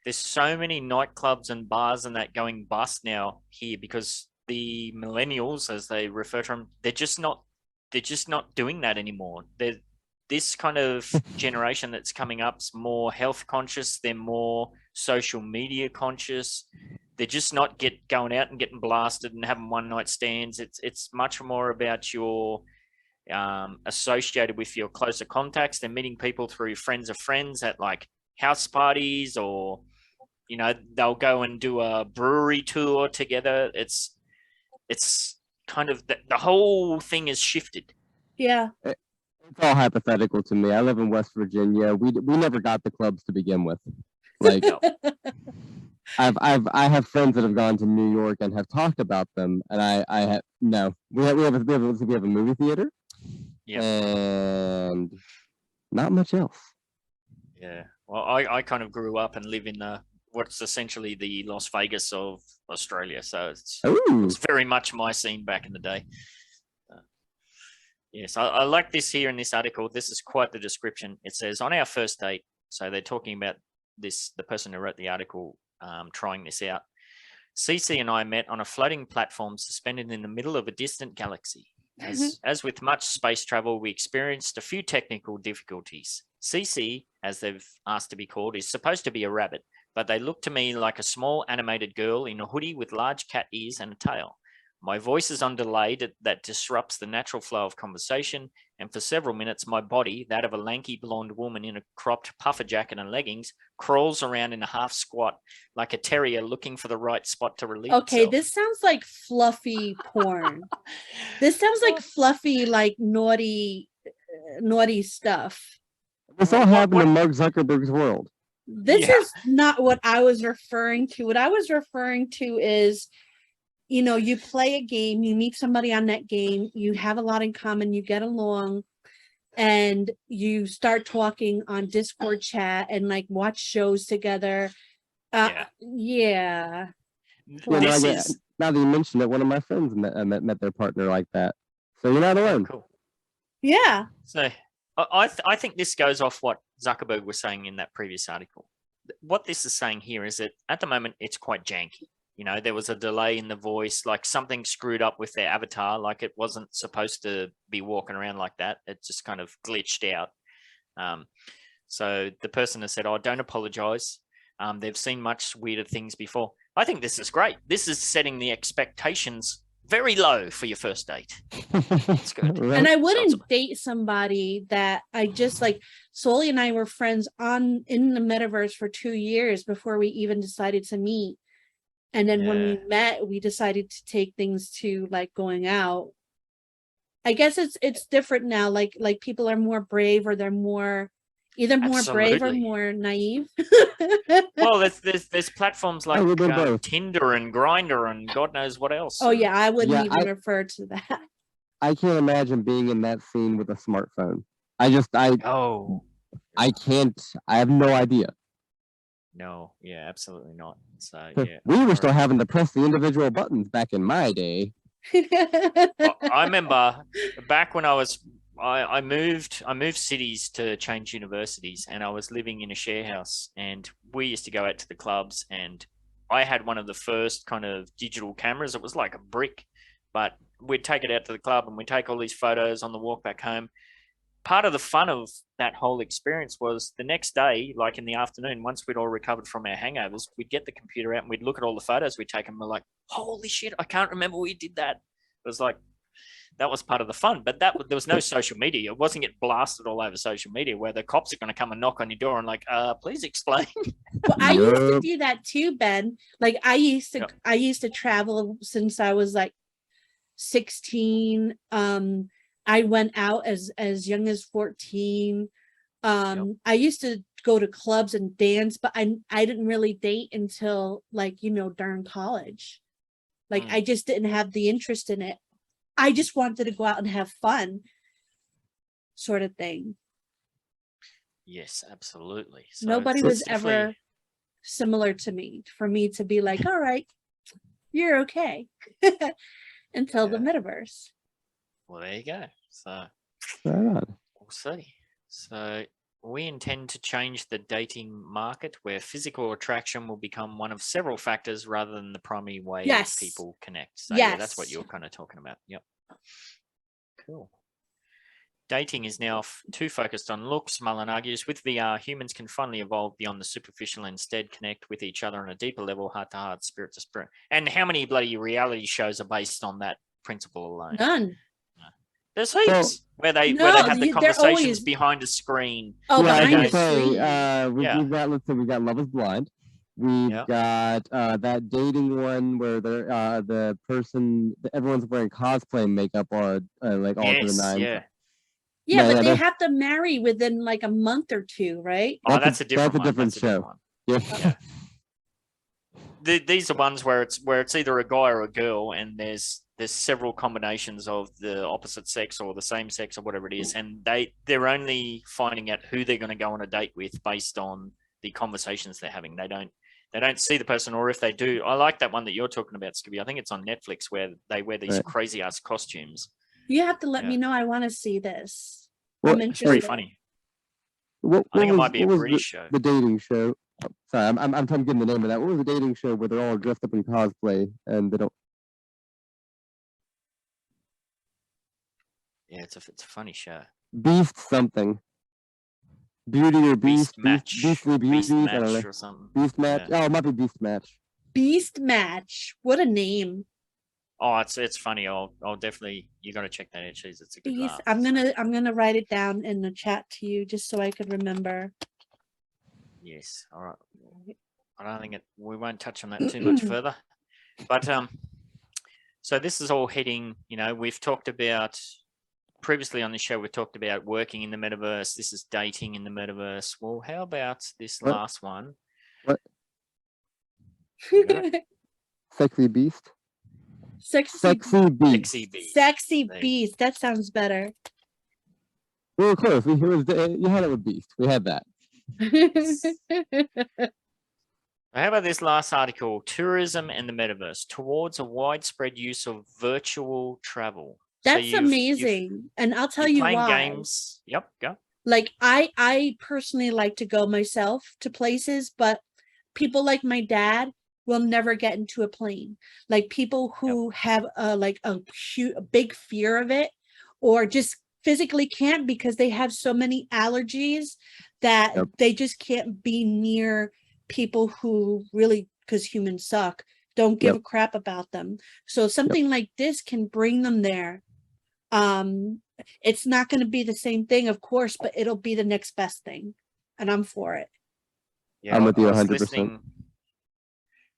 there's so many nightclubs and bars and that going bust now here because the millennials, as they refer to them, they're just not doing that anymore. They're this kind of generation that's coming up's more health conscious. They're more social media conscious. They're just not going out and getting blasted and having one night stands. It's much more about your associated with your closer contacts. They're meeting people through friends of friends at like house parties, or you know, they'll go and do a brewery tour together. It's kind of the whole thing has shifted. Yeah. It's all hypothetical to me. I live in West Virginia. We never got the clubs to begin with. Like No. I have friends that have gone to New York and have talked about them, and I have no. We have a movie theater, Yeah. and not much else. Yeah. Well, I kind of grew up and live in what's essentially the Las Vegas of Australia. So Ooh, it's very much my scene back in the day. Yes, I like this here in this article. This is quite the description. It says, on our first date, so they're talking about this, the person who wrote the article trying this out. CC and I met on a floating platform suspended in the middle of a distant galaxy. As with much space travel, we experienced a few technical difficulties. CC, as they've asked to be called, is supposed to be a rabbit, but they look to me like a small animated girl in a hoodie with large cat ears and a tail. My voice is on delay that disrupts the natural flow of conversation, and for several minutes, my body, that of a lanky blonde woman in a cropped puffer jacket and leggings, crawls around in a half squat like a terrier looking for the right spot to relieve Okay, itself. this sounds like fluffy porn. This sounds like fluffy, like naughty stuff. this all happened in Mark Zuckerberg's world. This Yeah. is not what I was referring to. What I was referring to is, you know, you play a game, you meet somebody on that game, you have a lot in common, you get along, and you start talking on Discord chat and like watch shows together. Yeah. Yeah. Yeah, This now, is now that you mention it, one of my friends met their partner like that. So you're not alone. cool. Yeah. So I think this goes off what Zuckerberg was saying in that previous article. What this is saying here is that at the moment it's quite janky. You know, there was a delay in the voice, like something screwed up with their avatar, like it wasn't supposed to be walking around like that. It just kind of glitched out. So the person has said, "Oh, don't apologize. They've seen much weirder things before." I think this is great. This is setting the expectations very low for your first date. It's good. Right? And I wouldn't date somebody that I just like. Soli and I were friends in the metaverse for 2 years before we even decided to meet. And then when Yeah. we met, we decided to take things to like going out. I guess it's different now. Like people are more brave, or they're more either more brave or Absolutely. more naive. Well, there's platforms like little bit of both. Tinder and Grindr and God knows what else. Oh yeah, I wouldn't Yeah, even refer to that. I can't imagine being in that scene with a smartphone. Oh I can't. I have no idea. no, yeah, absolutely not. So yeah, We were still having to press the individual buttons back in my day. I remember back when I moved cities to change universities, and I was living in a share house, and we used to go out to the clubs, and I had one of the first kind of digital cameras. It was like a brick, but we'd take it out to the club and we'd take all these photos on the walk back home. Part of the fun of that whole experience was the next day, like in the afternoon, once we'd all recovered from our hangovers, we'd get the computer out and we'd look at all the photos we'd taken. We're like, holy shit, I can't remember we did that. It was like, that was part of the fun, but there was no social media. It wasn't get blasted all over social media where the cops are going to come and knock on your door and like, please explain. Well, I used to Yep. do that too, Ben. Like I used to travel since I was like 16. I went out as young as 14. I used to go to clubs and dance, but I didn't really date until like, during college. Like I just didn't have the interest in it. I just wanted to go out and have fun, sort of thing. Yes, absolutely. So Nobody it's was definitely- ever similar to me for me to be like, all right, you're okay. Until the metaverse. Well, there you go. So Right on. we'll see. So we intend to change the dating market where physical attraction will become one of several factors rather than the primary way Yes. people connect. So yeah, that's what Yes. you're kind of talking about. Yep. Cool. Dating is now too focused on looks, Mullen argues. With VR, humans can finally evolve beyond the superficial and instead connect with each other on a deeper level, heart to heart, spirit to spirit. And how many bloody reality shows are based on that principle alone? None. There's heaps where they have the they're conversations always- behind a screen. Oh, Yeah, I behind can the say, screen. we've got, let's say we got Love is Blind. We've Yep. got that dating one where the person, everyone's wearing cosplay makeup on like all to the Yes, nines. yeah. Yeah, Yeah, but yeah, they that's- have to marry within like a month or two, right? Oh, that's a different one. different That's a different show. one. Yeah. These are ones where it's either a guy or a girl, and there's several combinations of the opposite sex or the same sex or whatever it is, and they're only finding out who they're going to go on a date with based on the conversations they're having. They don't see the person, or if they do, I like that one that you're talking about, Skoobie. I think it's on Netflix where they wear these Right. crazy ass costumes. You have to let Yeah. me know. I want to see this. Well, I'm It's very interested. funny. What I think it was- might be a what was British show. The dating show. Oh, sorry, I'm trying to get the name of that. What was the dating show where they're all dressed up in cosplay and they don't? Yeah, it's a funny show. Beast something. Beauty or Beast? Match. Beastly Beast Beauties? I don't know. Match or something. Beast Match? Yeah. Oh, it might be Beast Match. Beast Match. What a name. Oh, it's funny. I'll definitely, you got to check that out. Jeez, it's a good Beast. laugh. I'm gonna write it down in the chat to you just so I could remember. Yes. All right. I don't think we won't touch on that too much further. But so this is all heading, we've talked about previously on the show, we've talked about working in the metaverse. This is dating in the metaverse. Well, how about this What? last one? What? Yeah. Sexy Beast? Sexy Sexy Beast. Sexy Beast. Sexy There you Beast. That sounds better. We were close. You had it with Beast. We had that. How about this last article? Tourism and the metaverse towards a widespread use of virtual travel. So That's you've- amazing. And I'll tell you're you playing why. games. Yep, go. Like I personally like to go myself to places, but people like my dad will never get into a plane. Like people who have a big fear of it, or just physically can't because they have so many allergies that Yep. they just can't be near people who really, because humans suck, don't give Yep. a crap about them. So something like this can bring them there. It's not going to be the same thing, of course, but it'll be the next best thing, and I'm for it. Yeah, I'm with you I was 100%. listening-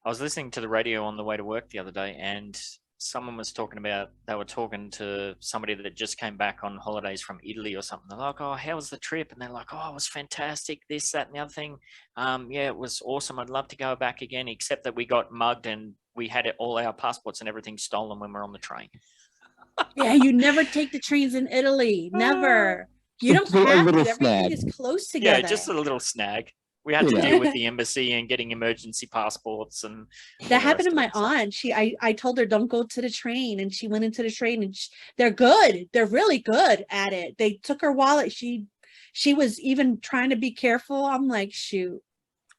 I was listening to the radio on the way to work the other day, and someone was talking about, they were talking to somebody that just came back on holidays from Italy or something. They're like, oh, how was the trip? And they're like, oh, it was fantastic, this, that, and the other thing. Yeah, it was awesome. I'd love to go back again, except that we got mugged and we had all our passports and everything stolen when we were on the train. Yeah, you never take the trains in Italy. Never. You don't Just a have to. little Everything snag. is close together. Yeah, just a little snag. We had to deal with the embassy and getting emergency passports, and that happened to my aunt. I told her don't go to the train, and she went into the train, and they're good. They're really good at it. They took her wallet. She was even trying to be careful. I'm like, shoot.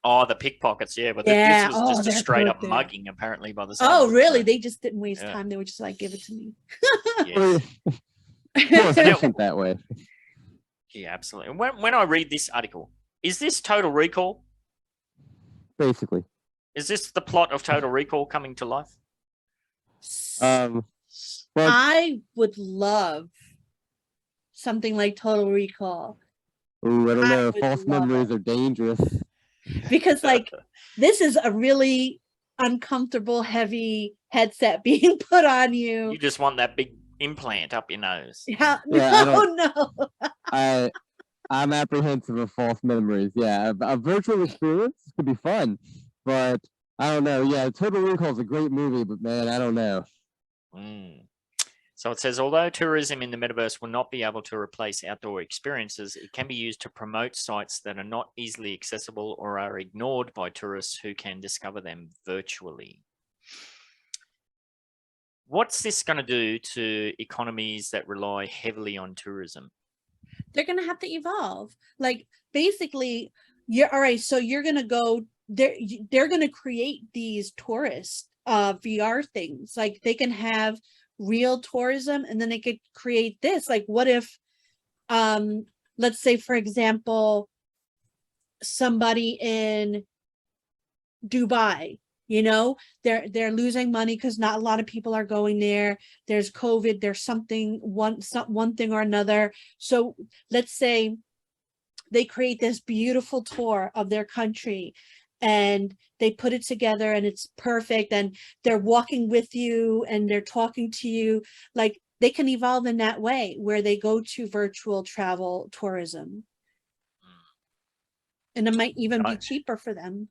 Oh, the pickpockets, yeah. But Yeah. this was just a they're straight good up there. mugging, apparently, by the sound Oh, of it, really? so, They just didn't waste yeah. time. They were just like, give it to me. yes. More efficient that way. Yeah, absolutely. And when I read this article, is this Total Recall? Basically. Is this the plot of Total Recall coming to life? Well, I would love something like Total Recall. ooh, I don't I know. would False love memories it. are dangerous. Because like this is a really uncomfortable, heavy headset being put on you. You just want that big implant up your nose. Yeah, Yeah, no. I'm apprehensive of false memories. Yeah, a virtual experience could be fun, but I don't know. Yeah, Total Recall is a great movie, but man, I don't know. So it says, although tourism in the metaverse will not be able to replace outdoor experiences, it can be used to promote sites that are not easily accessible or are ignored by tourists who can discover them virtually. What's this going to do to economies that rely heavily on tourism? They're gonna have to evolve. Like basically, you're all right. So you're gonna go there. They're gonna create these tourist VR things. Like they can have real tourism, and then they could create this. Like what if, let's say for example, somebody in Dubai, they're losing money because not a lot of people are going there. There's COVID, there's one thing or another. So let's say they create this beautiful tour of their country and they put it together and it's perfect, and they're walking with you and they're talking to you. Like they can evolve in that way where they go to virtual travel tourism, and it might even be cheaper for them.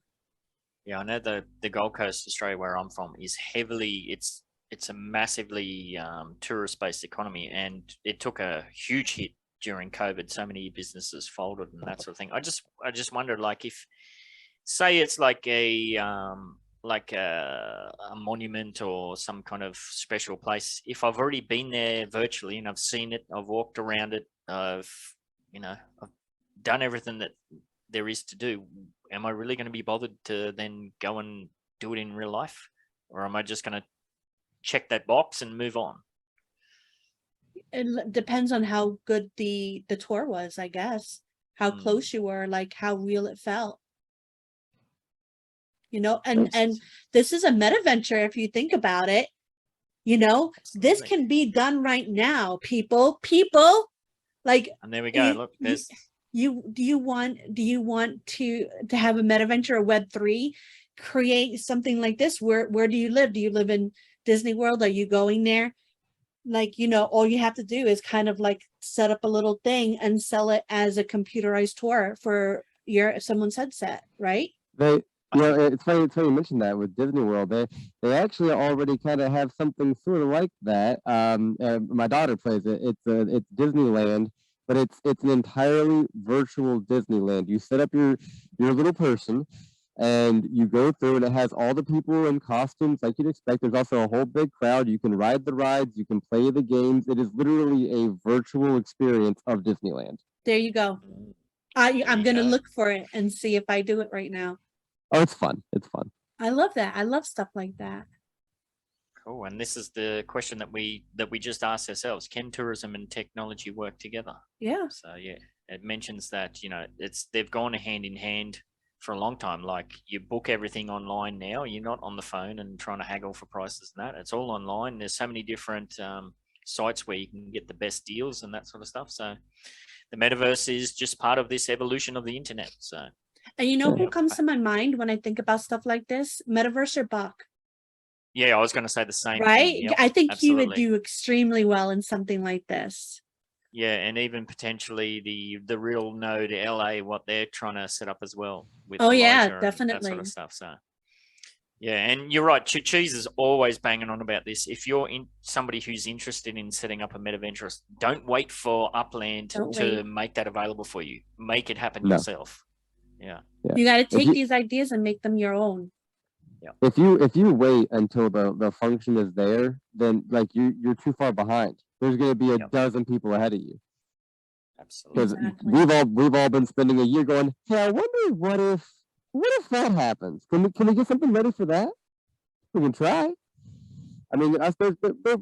Yeah, I know the Gold Coast, Australia, where I'm from, is heavily, it's a massively tourist-based economy, and it took a huge hit during COVID. So many businesses folded and that sort of thing. I just wondered, like, if, say, it's like a monument or some kind of special place. If I've already been there virtually and I've seen it, I've walked around it, I've done everything that there is to do, am I really going to be bothered to then go and do it in real life, or am I just going to check that box and move on? It depends on how good the tour was, I guess. How close you were, like how real it felt. And this is a meta venture if you think about it. This can be done right now, people. Like, and there we go. Look, there's do you want to have a meta venture, a Web3, create something like this? Where do you live? Do you live in Disney World? Are you going there? Like, all you have to do is kind of like set up a little thing and sell it as a computerized tour for someone's headset, right? It's funny you mentioned that with Disney World. They actually already kind of have something sort of like that. My daughter plays it. It's Disneyland, but it's an entirely virtual Disneyland. You set up your little person, and you go through, and it has all the people in costumes like you'd expect. There's also a whole big crowd. You can ride the rides. You can play the games. It is literally a virtual experience of Disneyland. There you go. I'm going to look for it and see if I do it right now. Oh, it's fun. It's fun. I love that. I love stuff like that. Cool. And this is the question that we just asked ourselves: can tourism and technology work together? Yeah. So yeah, it mentions that they've gone hand in hand for a long time. Like, you book everything online now. You're not on the phone and trying to haggle for prices and that. It's all online. There's so many different sites where you can get the best deals and that sort of stuff. So the metaverse is just part of this evolution of the internet. So And you know who Yeah. comes to my mind when I think about stuff like this? Metaverse or Buck, Yeah, I was going to say the same right? thing. Yep, I think he would absolutely. do extremely well in something like this. Yeah, and even potentially the real node LA, what they're trying to set up as well with Oh yeah, Elijah and that sort definitely. of stuff. So yeah, and you're right. Cheese is always banging on about this. If you're in somebody who's interested in setting up a Metaverse, don't wait for Upland Don't to wait. make that available for you. Make it happen No. yourself. Yeah. You got to If take you- these ideas and make them your own. If you wait until the function is there, then like you're too far behind. There's going to be a Yep. dozen people ahead of you. Absolutely. Because Exactly. we've all been spending a year going, hey, I wonder what if that happens? Can we get something ready for that? We can try. I mean, I suppose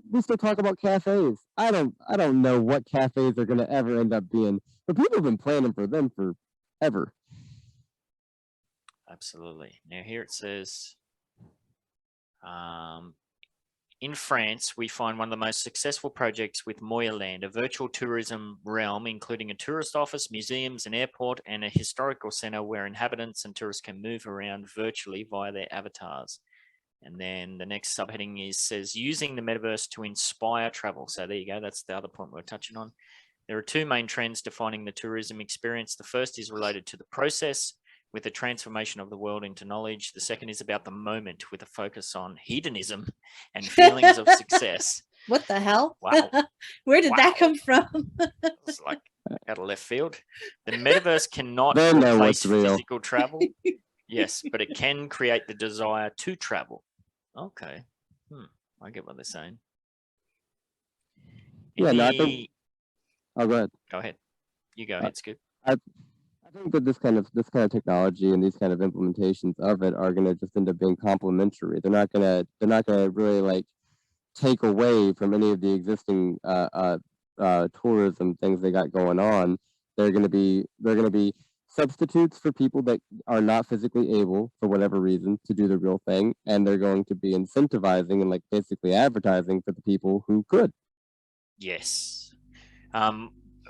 we still talk about cafes. I don't know what cafes are going to ever end up being, but people have been planning for them forever. Absolutely. Now here it says, in France, we find one of the most successful projects with Moyaland, a virtual tourism realm, including a tourist office, museums, an airport, and a historical center where inhabitants and tourists can move around virtually via their avatars. And then the next subheading says using the metaverse to inspire travel. So there you go. That's the other point we're touching on. There are two main trends defining the tourism experience. The first is related to the process, with the transformation of the world into knowledge. The second is about the moment, with a focus on hedonism and feelings of success. What the hell? Wow. Where did that Wow. come from? It's like out of left field. The metaverse cannot They know replace what's real. physical travel. Yes, but it can create the desire to travel. Okay. I get what they're saying. Yeah, no, I think. Oh, go ahead. Go ahead. You go ahead, Scoop. I think that this kind of technology and these kind of implementations of it are going to just end up being complementary. They're not gonna really like take away from any of the existing tourism things they got going on. They're going to be substitutes for people that are not physically able for whatever reason to do the real thing, and they're going to be incentivizing and like basically advertising for the people who could. Yes.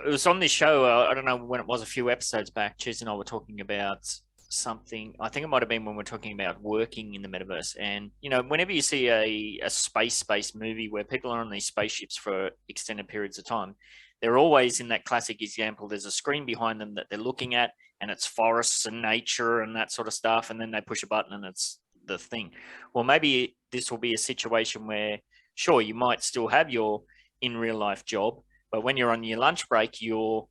It was on this show, I don't know when it was, a few episodes back, Cheese and I were talking about something. I think it might have been when we're talking about working in the metaverse. And, you know, whenever you see a space-based movie where people are on these spaceships for extended periods of time, they're always in that classic example. There's a screen behind them that they're looking at, and it's forests and nature and that sort of stuff. And then they push a button and it's the thing. Well, maybe this will be a situation where, sure, you might still have your in real life job, but when you're on your lunch break, you're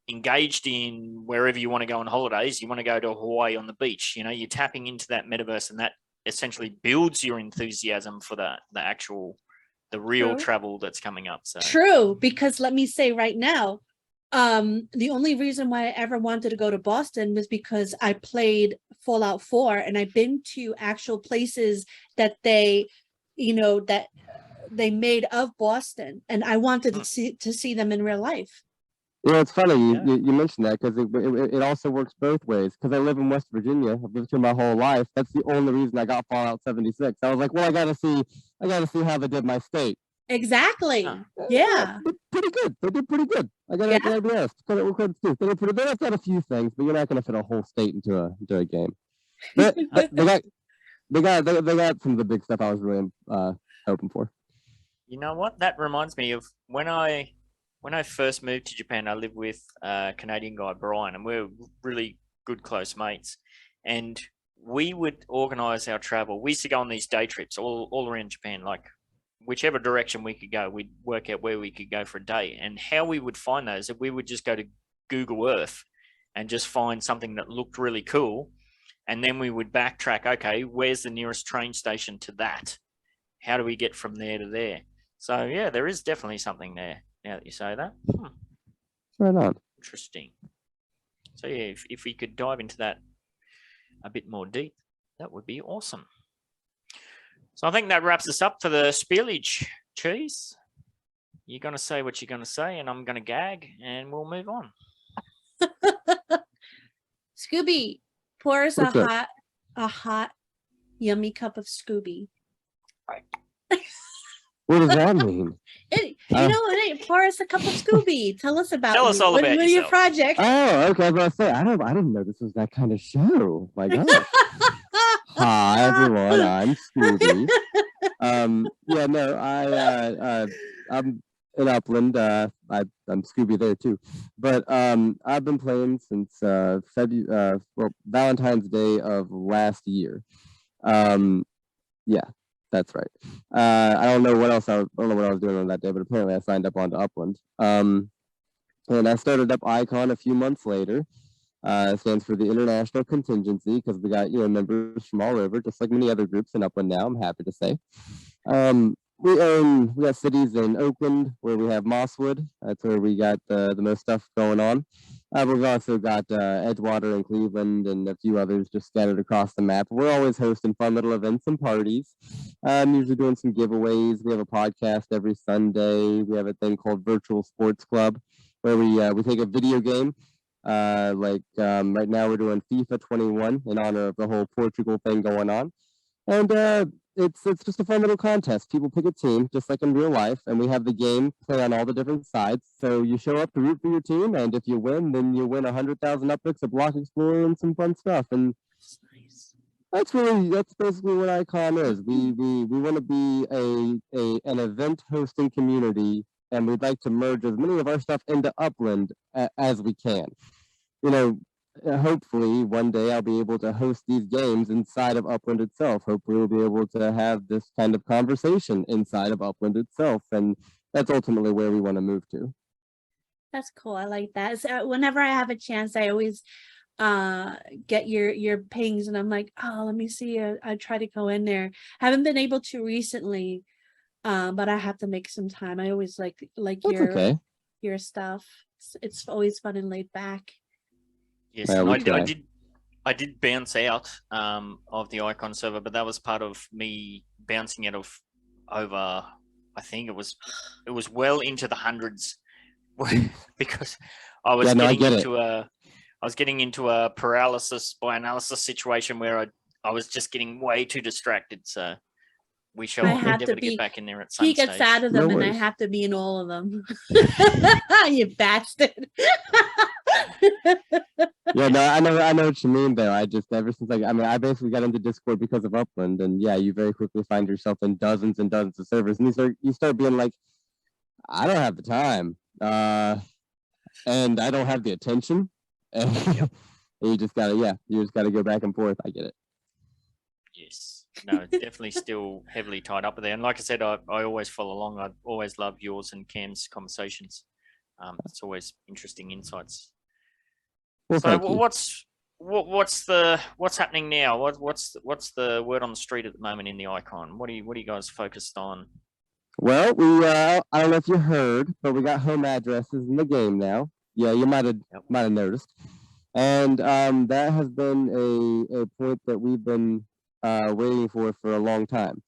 engaged in wherever you want to go on holidays. You want to go to Hawaii on the beach. You know, you're tapping into that metaverse, and that essentially builds your enthusiasm for the real True. travel that's coming up. So True, because let me say right now, the only reason why I ever wanted to go to Boston was because I played Fallout 4, and I've been to actual places that they made of Boston, and I wanted to see them in real life. You know, it's funny you mentioned that because it also works both ways. Because I live in West Virginia, I've lived here my whole life. That's the only reason I got Fallout 76. I was like, well, I gotta see how they did my state. Exactly. Yeah. Pretty good. They did pretty good. I gotta be honest. Credit too. They got a few things, but you're not gonna fit a whole state into a game. But they got some of the big stuff I was really hoping for. you know what? That reminds me of when I first moved to Japan. I lived with a Canadian guy, Brian, and we were really good close mates. And we would organize our travel. We used to go on these day trips all around Japan, like whichever direction we could go, we'd work out where we could go for a day. And how we would find those, we would just go to Google Earth and just find something that looked really cool. And then we would backtrack, okay, where's the nearest train station to that? How do we get from there to there? So yeah, there is definitely something there now that you say that. Right on. Interesting. So yeah, if we could dive into that a bit more deep, that would be awesome. So I think that wraps us up for the spillage. Cheese, you're going to say what you're going to say, and I'm going to gag, and we'll move on. Skoobie, pour us What's a hot, yummy cup of Skoobie. What does that mean? Hey, pour us a cup of Skoobie. Tell us about Tell us all about what are your yourself. projects. Oh, okay. I was about to say, I didn't know this was that kind of show. My gosh. Hi everyone, I'm Skoobie. Yeah, no, I'm in Upland. I'm Skoobie there too. But I've been playing since Valentine's Day of last year. Yeah, that's right. I don't know what else I don't know what I was doing on that day, but apparently I signed up onto Upland. And I started up iCON a few months later. It stands for the International Contingency because we got members from all over, just like many other groups in Upland now. I'm happy to say. We got cities in Oakland where we have Mosswood. That's where we got the most stuff going on. We've also got Edgewater and Cleveland and a few others just scattered across the map. We're always hosting fun little events and parties. I'm usually doing some giveaways. We have a podcast every Sunday. We have a thing called Virtual Sports Club where we take a video game. Right now we're doing FIFA 21 in honor of the whole Portugal thing going on. And it's just a fun little contest. People pick a team, just like in real life, and we have the game play on all the different sides. So you show up to root for your team, and if you win, then you win 100,000 upticks, a block explorer, and some fun stuff. And that's basically what iCON is. We want to be an event hosting community, and we'd like to merge as many of our stuff into Upland as we can. Hopefully one day I'll be able to host these games inside of Upland itself. Hopefully we'll be able to have this kind of conversation inside of Upland itself. And that's ultimately where we want to move to. That's cool. I like that. So whenever I have a chance, I always get your pings and I'm like, oh, let me see. I try to go in there. Haven't been able to recently, but I have to make some time. I always like your stuff. It's always fun and laid back. Yes, I did bounce out of the iCON server, but that was part of me bouncing out of over. I think it was well into the hundreds because I was getting into a paralysis by analysis situation where I was just getting way too distracted. So we shall endeavor to get back in there at some stage. He gets out of them, and I have to be in all of them. You bastard. Yeah, no, I know what you mean though. I I basically got into Discord because of Upland, and yeah, you very quickly find yourself in dozens and dozens of servers, and you start being like, I don't have the time, and I don't have the attention, and you just gotta go back and forth. I get it. Yes, no, definitely still heavily tied up there, and like I said, I always follow along. I always love yours and Cam's conversations. It's always interesting insights. Well, so what's happening now? What's the word on the street at the moment in the iCON? What are you guys focused on? Well, we I don't know if you heard, but we got home addresses in the game now. Yeah, you might have noticed, and that has been a point that we've been waiting for a long time.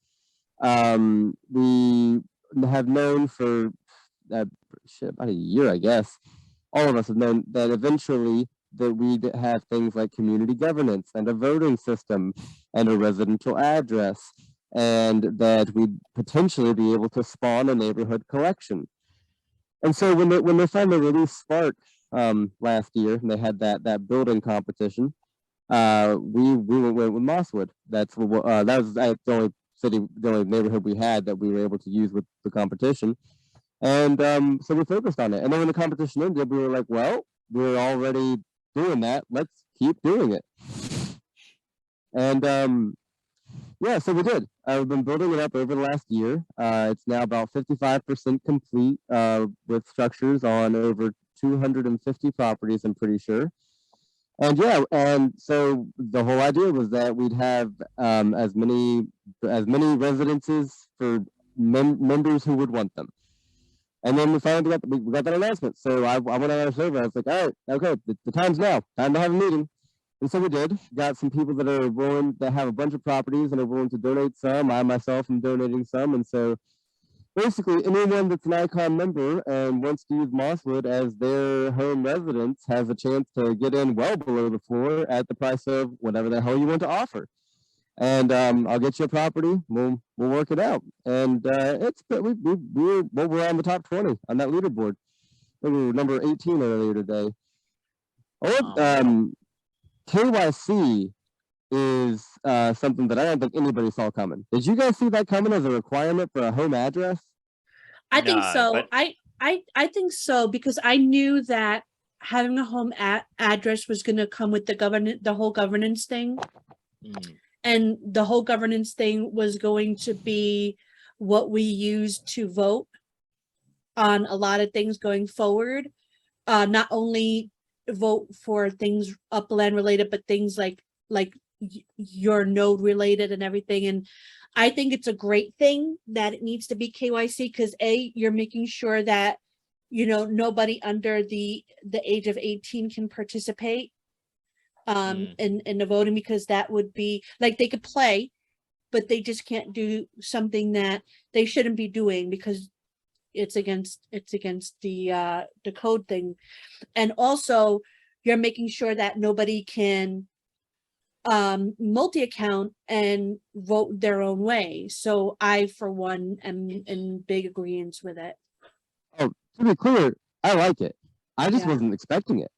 We have known for about a year, I guess. All of us have known that eventually that we'd have things like community governance and a voting system and a residential address, and that we'd potentially be able to spawn a neighborhood collection. And so when they finally released Spark last year, and they had that building competition, we went with Mosswood. That was the only neighborhood we had that we were able to use with the competition. And so we focused on it. And then when the competition ended, we were like, well, we're already doing that. Let's keep doing it. And yeah, so we did. We've been building it up over the last year. It's now about 55% complete with structures on over 250 properties, I'm pretty sure. And yeah, and so the whole idea was that we'd have as many residences for members who would want them. And then we finally got that announcement. So I went on our server. I was like, all right, okay, the time's now. Time to have a meeting. And so we did. Got some people that are willing, that have a bunch of properties and are willing to donate some. I myself am donating some. And so basically anyone that's an iCON member and wants to use Mosswood as their home residence has a chance to get in well below the floor at the price of whatever the hell you want to offer. and I'll get you a property. We'll work it out. And we're on the top 20 on that leaderboard. We were number 18 earlier today. KYC is something that I don't think anybody saw coming. Did you guys see that coming as a requirement for a home address? I think No, so. but- I think so, because I knew that having a home address was going to come with the whole governance thing. And the whole governance thing was going to be what we use to vote on a lot of things going forward. Not only vote for things Upland related, but things like your node related and everything. And I think it's a great thing that it needs to be KYC, because you're making sure that, you know, nobody under the age of 18 can participate in the voting, because that would be like, they could play, but they just can't do something that they shouldn't be doing because it's against the code thing. And also you're making sure that nobody can multi-account and vote their own way. So I, for one, am in big agreement with it. Oh, to be clear, I like it. I just Yeah. wasn't expecting it.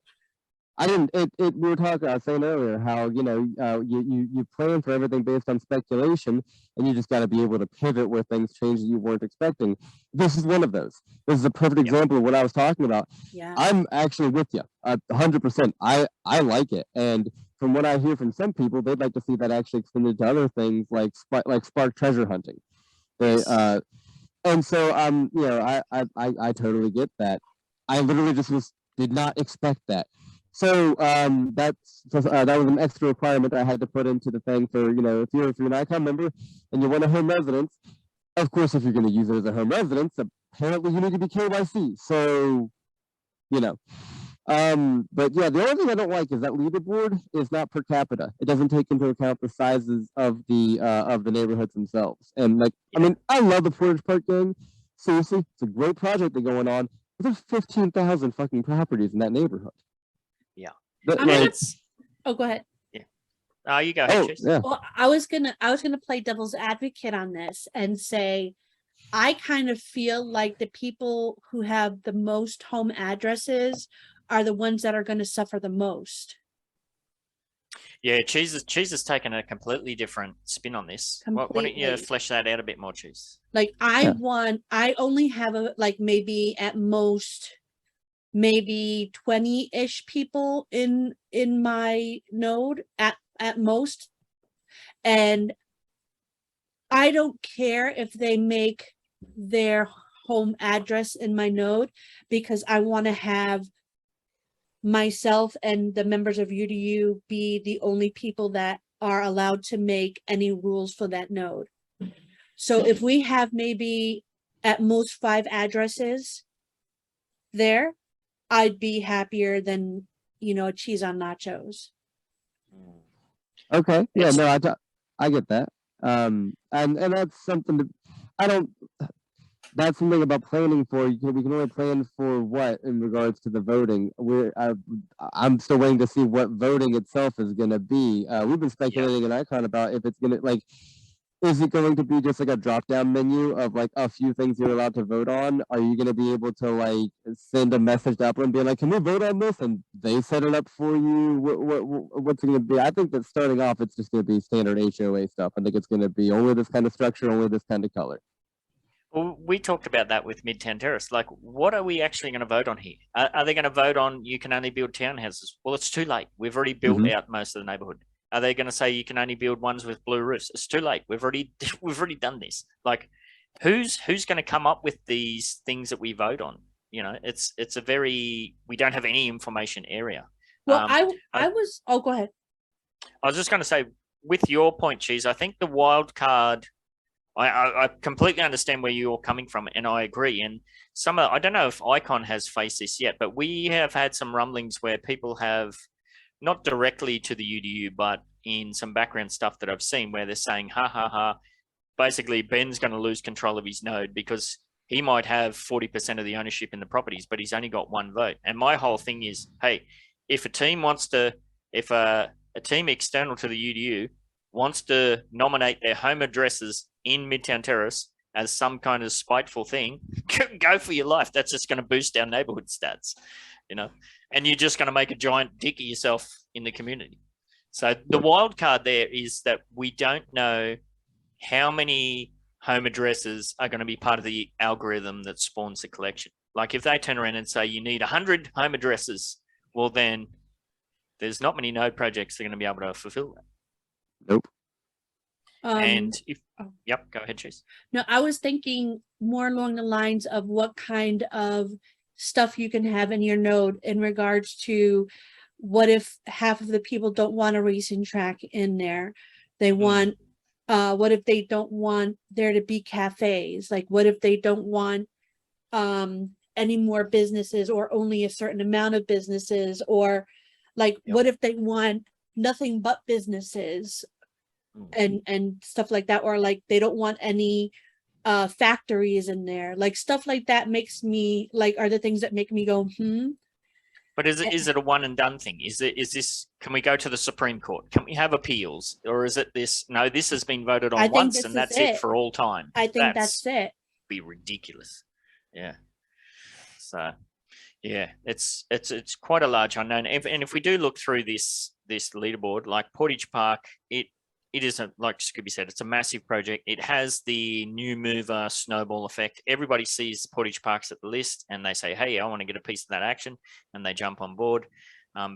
I didn't. We were talking. I was saying earlier how you plan for everything based on speculation, and you just got to be able to pivot where things change that you weren't expecting. This is one of those. This is a perfect example of what I was talking about. Yeah. I'm actually with you 100%. I like it, and from what I hear from some people, they'd like to see that actually extended to other things like Spark treasure hunting. And so I totally get that. I literally just did not expect that. So that was an extra requirement I had to put into the thing for, you know, if you're an iCON member and you want a home residence, of course, if you're going to use it as a home residence, apparently you need to be KYC. So, you know, but yeah, the only thing I don't like is that leaderboard is not per capita. It doesn't take into account the sizes of the neighborhoods themselves. And like, I mean, I love the Portage Park gang. Seriously, it's a great project that's going on. But there's 15,000 fucking properties in that neighborhood. Yeah. I mean, oh, go ahead. Oh, you go ahead, Chase. Yeah. Well, I was gonna play devil's advocate on this and say, I kind of feel like the people who have the most home addresses are the ones that are going to suffer the most. Yeah, Cheese has taken a completely different spin on this. Why don't you Completely. flesh that out a bit more, Cheese? Like I only have maybe at most, maybe 20-ish people in my node at most. And I don't care if they make their home address in my node, because I want to have myself and the members of UDU be the only people that are allowed to make any rules for that node. So if we have maybe at most 5 addresses there, I'd be happier than, you know, a cheese on nachos. Okay. Yeah. No, I get that. And that's something that that's something about planning for. We can only plan for what in regards to the voting. I'm still waiting to see what voting itself is going to be. We've been speculating in iCON about if it's going to is it going to be just like a drop down menu of like a few things you're allowed to vote on? Are you going to be able to send a message to Upland being like, can we vote on this? And they set it up for you. What's it going to be? I think that starting off, it's just going to be standard HOA stuff. I think it's going to be only this kind of structure, only this kind of color. Well, we talked about that with Midtown Terrace. Like, what are we actually going to vote on here? Are they going to vote on you can only build townhouses? Well, it's too late. We've already built out most of the neighborhood. Are they going to say you can only build ones with blue roofs? It's too late. We've already done this. Like, who's going to come up with these things that we vote on? You know, it's a very, we don't have any information area. Well, I was, oh, go ahead. I was just going to say, with your point, Cheese, I think the wild card, I completely understand where you're coming from, and I agree. And I don't know if iCON has faced this yet, but we have had some rumblings where people have, not directly to the UDU, but in some background stuff that I've seen where they're saying, basically Ben's going to lose control of his node because he might have 40% of the ownership in the properties, but he's only got 1 vote. And my whole thing is, hey, if a team external to the UDU wants to nominate their home addresses in Midtown Terrace as some kind of spiteful thing, go for your life. That's just going to boost our neighborhood stats, you know, and you're just going to make a giant dick of yourself in the community. So the wild card there is that we don't know how many home addresses are going to be part of the algorithm that spawns the collection. Like if they turn around and say you need 100 home addresses, well then there's not many node projects that are going to be able to fulfill that. Nope. And if go ahead, Chase. No, I was thinking more along the lines of what kind of stuff you can have in your node in regards to what if half of the people don't want a racing track in there? They want, what if they don't want there to be cafes? Like, what if they don't want any more businesses or only a certain amount of businesses? Or like, what if they want nothing but businesses and stuff like that? Or like, they don't want any factories in there, like stuff like that makes me like, are the things that make me go, But is it a one and done thing? Is this, can we go to the Supreme Court? Can we have appeals? Or is it this, no, this has been voted on once and that's it for all time? I think that's it. Be ridiculous. Yeah. So yeah, it's quite a large unknown. And if we do look through this leaderboard, like Portage Park, it is like Skoobie said, it's a massive project. It has the new mover snowball effect. Everybody sees Portage Parks at the list and they say, hey, I want to get a piece of that action, and they jump on board.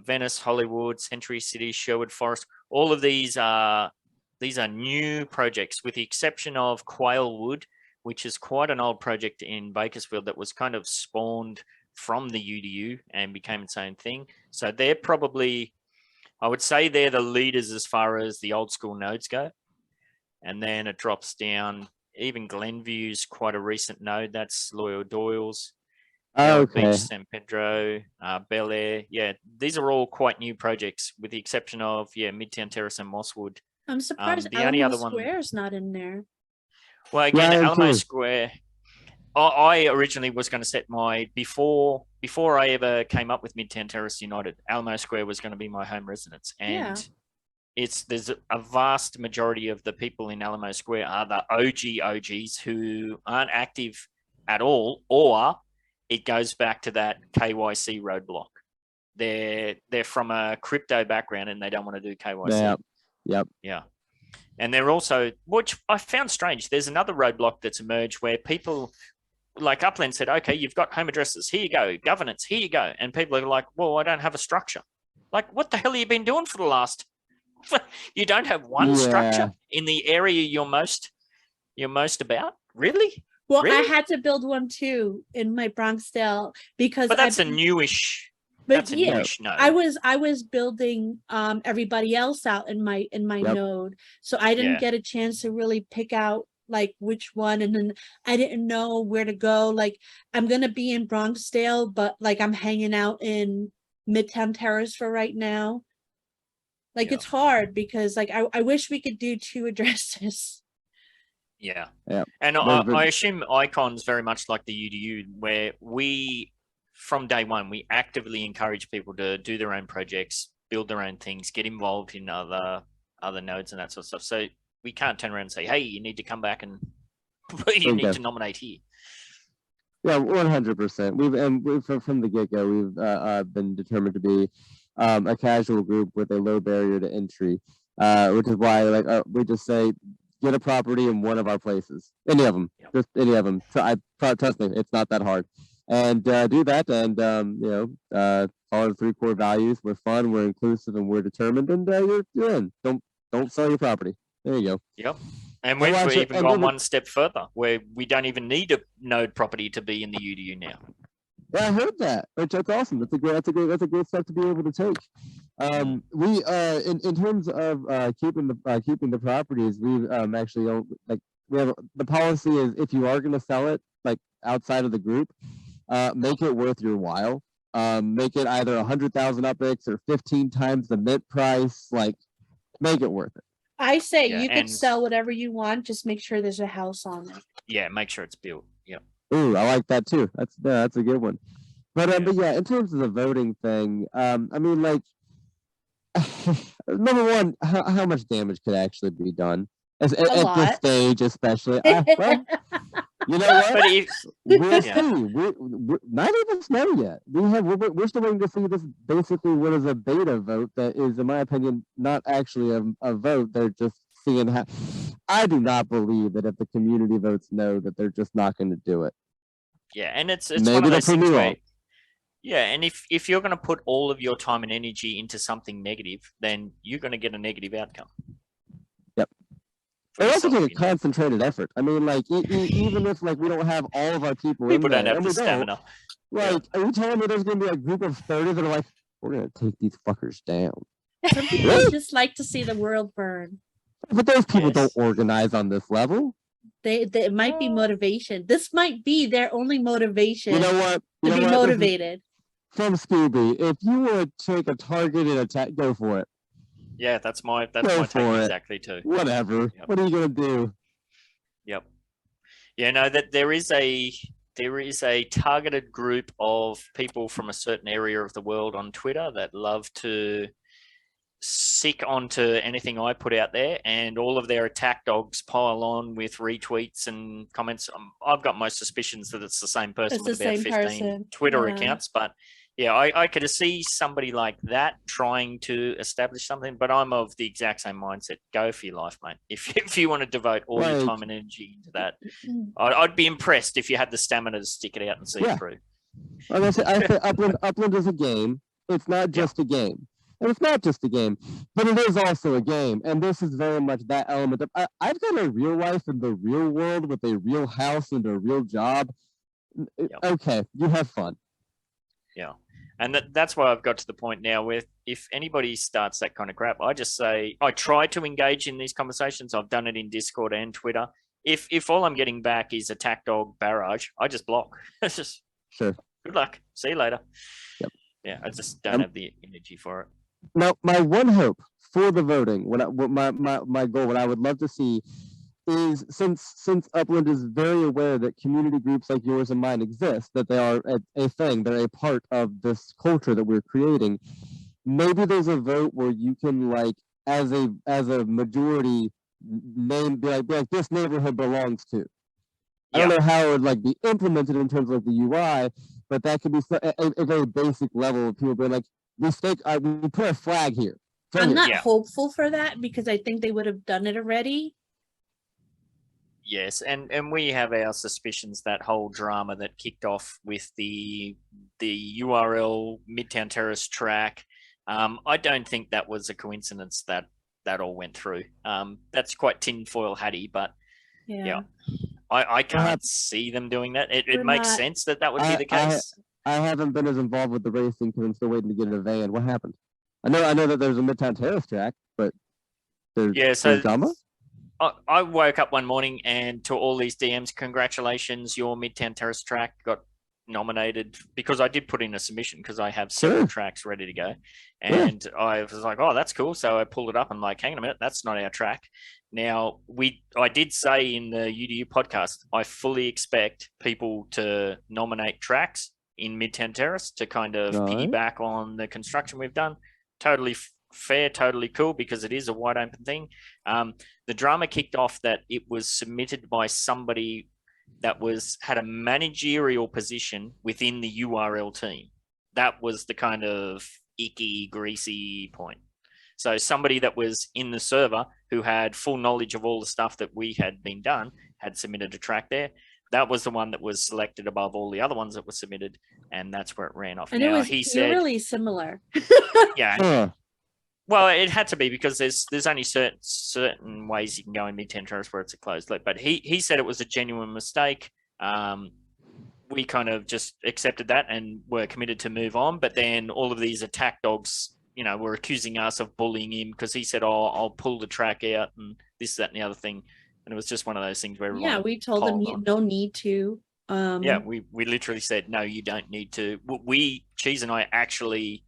Venice, Hollywood, Century City, Sherwood Forest, all of these are new projects, with the exception of Quailwood, which is quite an old project in Bakersfield that was kind of spawned from the UDU and became its own thing. So they're probably, I would say they're the leaders as far as the old school nodes go. And then it drops down. Even Glenview's quite a recent node. That's Loyal Doyle's. Beach, San Pedro, Bel Air. Yeah, these are all quite new projects, with the exception of, Midtown Terrace and Mosswood. I'm surprised the only other Square's not in there. Well, again, Alamo Square, I originally was going to set my, before I ever came up with Midtown Terrace United, Alamo Square was going to be my home residence. And there's a vast majority of the people in Alamo Square are the OGs who aren't active at all, or it goes back to that KYC roadblock. They're from a crypto background and they don't want to do KYC. Yep. Yeah. And they're also, which I found strange, there's another roadblock that's emerged where people like Upland said, okay, you've got home addresses, here you go, governance, here you go. And people are like, well, I don't have a structure. Like, what the hell have you been doing for the last, you don't have one structure in the area you're most about? Really? Well, really? I had to build one too in my Bronxdale because that's a newish. But I was building everybody else out in my node, so I didn't get a chance to really pick out like which one, and then I didn't know where to go. Like, I'm gonna be in Bronxdale, but like I'm hanging out in Midtown Terrace for right now. Like it's hard because like I wish we could do 2 addresses. Yeah. And I assume iCON's very much like the UDU, where we, from day one, we actively encourage people to do their own projects, build their own things, get involved in other nodes and that sort of stuff. So we can't turn around and say, hey, you need to come back and you need to nominate here. Yeah, 100%. We've from the get-go, we've been determined to be a casual group with a low barrier to entry, which is why we just say, get a property in one of our places, any of them, just any of them. Trust me, it's not that hard. And do that, and follow the 3 core values. We're fun, we're inclusive, and we're determined. And you're in. Don't sell your property. There you go. Yep. And we've even gone one step further, where we don't even need a node property to be in the UDU now. Yeah, I heard that. That's awesome. That's a great step to be able to take. We in terms of keeping the properties, we've actually we have the policy is, if you are going to sell it like outside of the group, make it worth your while. Make it either 100,000 UPIX or 15 times the mint price. Like, make it worth it. I say you could sell whatever you want. Just make sure there's a house on it. Yeah, make sure it's built. Yeah. Ooh, I like that too. That's a good one. But yeah, in terms of the voting thing, I mean, like, number one, how much damage could actually be done at lot. this stage, especially? Well, you know what? But if We'll see. We're neither of us know yet. We're still waiting to see this. Basically, what is a beta vote that is, in my opinion, not actually a vote. They're just seeing how. I do not believe that if the community votes no, that they're just not going to do it. yeah, and it's Maybe one of they'll those prove things me where, wrong. yeah, and if you're going to put all of your time and energy into something negative, then you're going to get a negative outcome. Yep. It also takes a concentrated effort. I mean, like even if like we don't have all of our people People in there, don't have and the we stamina. like, are you telling me there's going to be a group of 30 that are like, we're going to take these fuckers down? Some people just like to see the world burn. But those people Yes. don't organize on this level. It might be motivation. This might be their only motivation You know what? You to know be what? motivated. From Skoobie, if you want to take a target and attack, go for it. Yeah, that's my Go take for it. exactly too. Whatever. Yep. What are you gonna do? Yep. Yeah, no, that there is a targeted group of people from a certain area of the world on Twitter that love to sick onto anything I put out there, and all of their attack dogs pile on with retweets and comments. I've got my suspicions that it's the same person It's with the about same 15 person. Twitter Yeah. accounts, but yeah, I could see somebody like that trying to establish something, but I'm of the exact same mindset. Go for your life, mate. If you want to devote all your Like- time and energy into that, I'd be impressed if you had the stamina to stick it out and see Yeah. it through. Like I say Upland is a game. It's not just a game. And it's not just a game, but it is also a game. And this is very much that element of I've got a real life in the real world with a real house and a real job. Okay, you have fun. Yeah. And that's why I've got to the point now where if anybody starts that kind of crap, I just say, I try to engage in these conversations. I've done it in Discord and Twitter. If all I'm getting back is attack dog barrage, I just block. It's just Sure. good luck. See you later. Yep. Yeah, I just don't have the energy for it. Now, my one hope for the voting, what my goal, what I would love to see is since Upland is very aware that community groups like yours and mine exist, that they are a thing, they're a part of this culture that we're creating. Maybe there's a vote where you can, like, as a majority name, be like this neighborhood belongs to. I don't know how it would like be implemented in terms of the UI, but that could be a very basic level of people being like, we put a flag here. I'm not hopeful for that because I think they would have done it already. Yes, and we have our suspicions that whole drama that kicked off with the URL Midtown Terrace track. I don't think that was a coincidence that all went through. That's quite tinfoil hatty, but yeah. I can't see them doing that. It makes sense that would be the case. I haven't been as involved with the racing because I'm still waiting to get in a van. What happened? I know that there's a Midtown Terrace track, but there's drama. I woke up one morning and to all these DMs, congratulations, your Midtown Terrace track got nominated, because I did put in a submission because I have several tracks ready to go. And I was like, oh, that's cool. So I pulled it up and like, hang on a minute, that's not our track. Now, I did say in the UDU podcast, I fully expect people to nominate tracks in Midtown Terrace to kind of piggyback on the construction we've done. Totally fair, totally cool, because it is a wide open thing. The drama kicked off that it was submitted by somebody that had a managerial position within the URL team. That was the kind of icky, greasy point. So somebody that was in the server who had full knowledge of all the stuff that we had been done had submitted a track there. That was the one that was selected above all the other ones that were submitted, and that's where it ran off. And now, he said really similar. Yeah. Well, it had to be because there's only certain ways you can go in Midtown Terrace where it's a closed loop. But he said it was a genuine mistake. We kind of just accepted that and were committed to move on. But then all of these attack dogs, were accusing us of bullying him because he said, "Oh, I'll pull the track out and this, that, and the other thing." And it was just one of those things where we told him no need to. We literally said, no, you don't need to. Cheese and I actually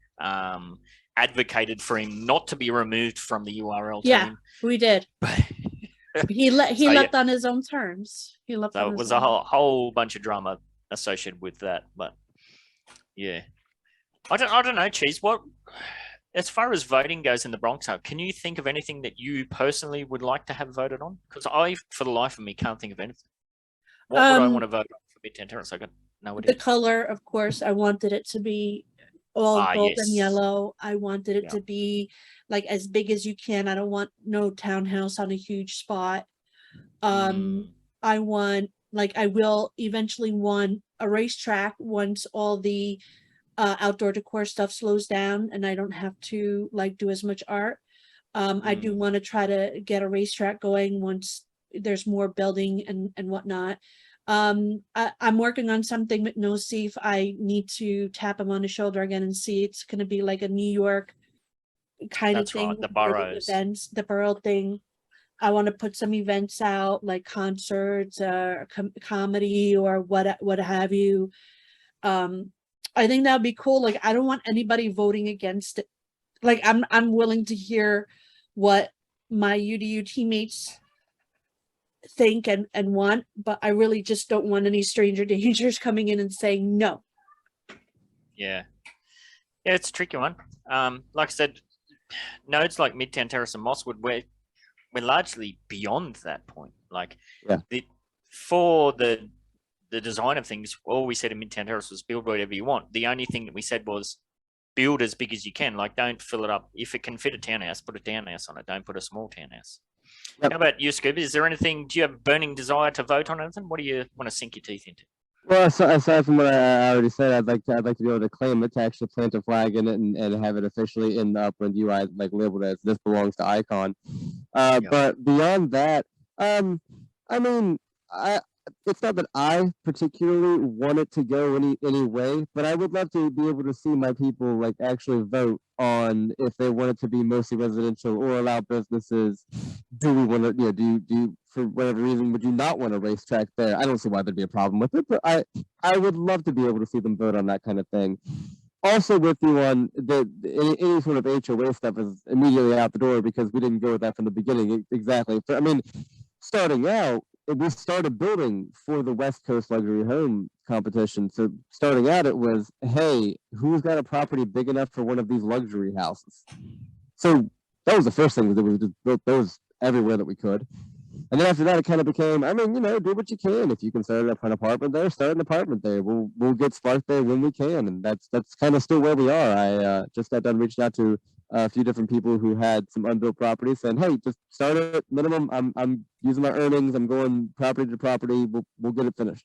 advocated for him not to be removed from the URL team. Yeah, we did. he left on his own terms. It was a whole bunch of drama associated with that. But yeah, I don't know, Cheese. What as far as voting goes in the Bronx, can you think of anything that you personally would like to have voted on? Because I, for the life of me, can't think of anything. What would I want to vote on for Midtown Terrace? I got no idea. The color, of course, I wanted it to be all gold and yes. yellow. I wanted it Yeah. to be like as big as you can. I don't want no townhouse on a huge spot. I want, like, I will eventually want a racetrack once all the outdoor decor stuff slows down and I don't have to like do as much art. I do want to try to get a racetrack going once there's more building and whatnot. I'm working on something with No Seif. I need to tap him on the shoulder again and see. It's going to be like a New York kind of thing. Right, the with boroughs. events, the borough thing. I want to put some events out, like concerts, comedy, or what have you. I think that would be cool. Like, I don't want anybody voting against it. Like, I'm willing to hear what my UDU teammates think and want, but I really just don't want any stranger dangers coming in and saying no. Yeah, it's a tricky one. Like I said, nodes like Midtown Terrace and Mosswood, we're largely beyond that point. Like, for the design of things, all we said in Midtown Terrace was build whatever you want. The only thing that we said was build as big as you can. Like, don't fill it up. If it can fit a townhouse, put a townhouse on it. Don't put a small townhouse. Yep. How about you, Skoobie? Is there anything, do you have a burning desire to vote on anything? What do you want to sink your teeth into? Well, aside from what I already said, I'd like to be able to claim it, to actually plant a flag in it and have it officially in the Upland UI, like labeled as this belongs to iCON. But beyond that, I mean, it's not that I particularly want it to go any way, but I would love to be able to see my people like actually vote on if they want it to be mostly residential or allow businesses. Do we want to, do you, for whatever reason, would you not want a racetrack there? I don't see why there'd be a problem with it, but I would love to be able to see them vote on that kind of thing. Also with you on any sort of HOA stuff is immediately out the door because we didn't go with that from the beginning. Exactly. I mean, starting out, we started building for the West Coast Luxury Home Competition. So starting out, it was, hey, who's got a property big enough for one of these luxury houses? So that was the first thing, that we just built those everywhere that we could. And then after that, it kind of became, I mean, do what you can. If you can start an apartment there, start an apartment there. We'll get sparked there when we can. And that's kind of still where we are. I just got done reaching out to a few different people who had some unbuilt properties saying, hey, just start it minimum. I'm using my earnings. I'm going property to property. We'll get it finished.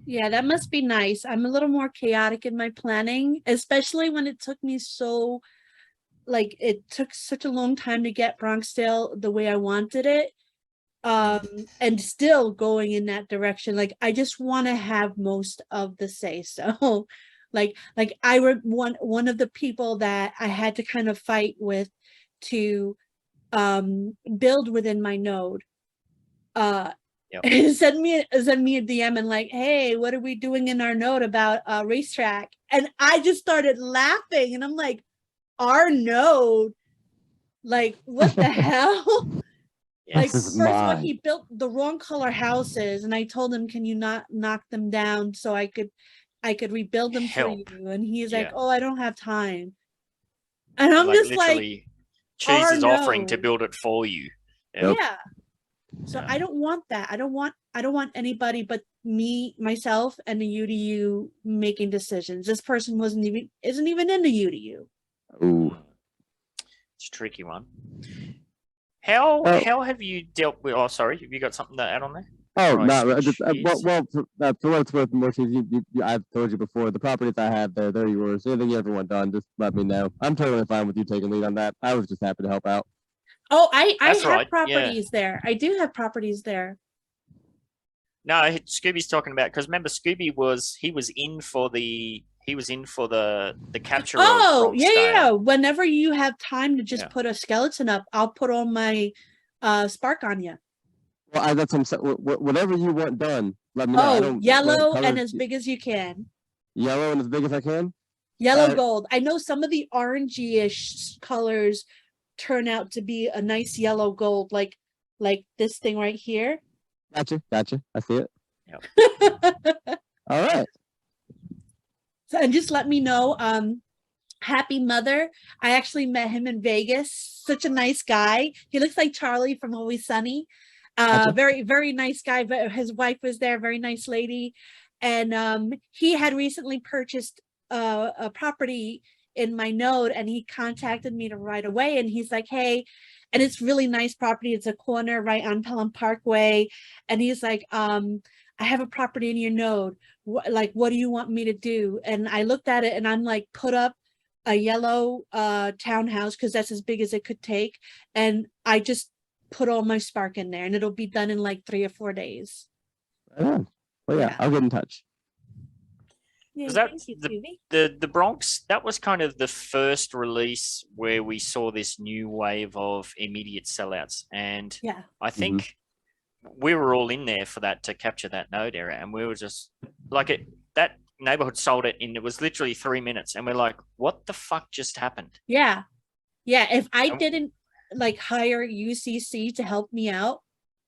Yeah, that must be nice. I'm a little more chaotic in my planning, especially when it took me it took such a long time to get Bronxdale the way I wanted it. And still going in that direction. Like, I just want to have most of the say. So like I were one of the people that I had to kind of fight with to build within my node. Send me a DM and like, hey, what are we doing in our node about a racetrack? And I just started laughing and I'm like, our node, like, what the hell? Like, first of all, he built the wrong color houses, and I told him, "Can you not knock them down so I could rebuild them for you?" And he's like, "Oh, I don't have time." And I'm just like, Cheese is offering to build it for you. Yeah. So I don't want that. I don't want anybody but me, myself, and the UDU making decisions. This person isn't even in the UDU. Ooh, it's a tricky one. How have you dealt with? Oh, sorry, have you got something to add on there? Oh, no. For what it's worth, Morecheese, I've told you before, the properties I have there, they're yours. Anything you ever want done, just let me know. I'm totally fine with you taking lead on that. I was just happy to help out. Oh, I have properties there. I do have properties there. No, Skoobie's talking about, because remember, Skoobie was in for the capture. Oh, yeah. Whenever you have time to just put a skeleton up, I'll put on my spark on you. Well, that's whatever you want done. Let me know. Oh, yellow and as big as you can. Yellow and as big as I can. Yellow gold. I know some of the orangey-ish colors turn out to be a nice yellow gold, like this thing right here. Gotcha. I see it. Yep. All right. So, and just let me know. Happy Mother. I actually met him in Vegas. Such a nice guy. He looks like Charlie from Always Sunny. Gotcha. Very, very nice guy. But his wife was there, very nice lady. And he had recently purchased a property in my node, and he contacted me to right away. And he's like, hey, and it's really nice property. It's a corner right on Pelham Parkway. And he's like, I have a property in your node. What do you want me to do? And I looked at it and I'm like, put up a yellow townhouse, because that's as big as it could take. And I just put all my spark in there, and it'll be done in like 3 or 4 days. Right on. Well, yeah, I'll get in touch. Yeah, that thank you, the Bronx, that was kind of the first release where we saw this new wave of immediate sellouts, and yeah, I think we were all in there for that, to capture that node area, and we were just like, that neighborhood sold it in, it was literally 3 minutes, and we're like, what the fuck just happened? yeah. If I didn't like hire UCC to help me out,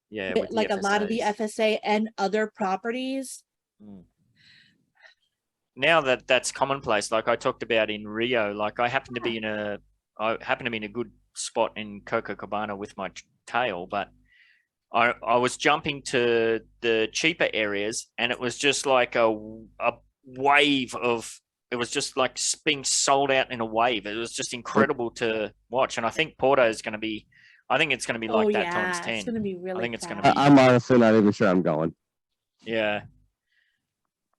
with like a lot of the FSA and other properties. Now that's commonplace, like I talked about in Rio, like I happen to be in a good spot in Copacabana with my tail, but I was jumping to the cheaper areas, and it was just like a wave of, it was just like being sold out in a wave. It was just incredible to watch, and I think Porto is going to be, I think it's going to be like that times 10. It's going to be really. I think it's fast. going to be. I'm honestly not even sure I'm going. Yeah.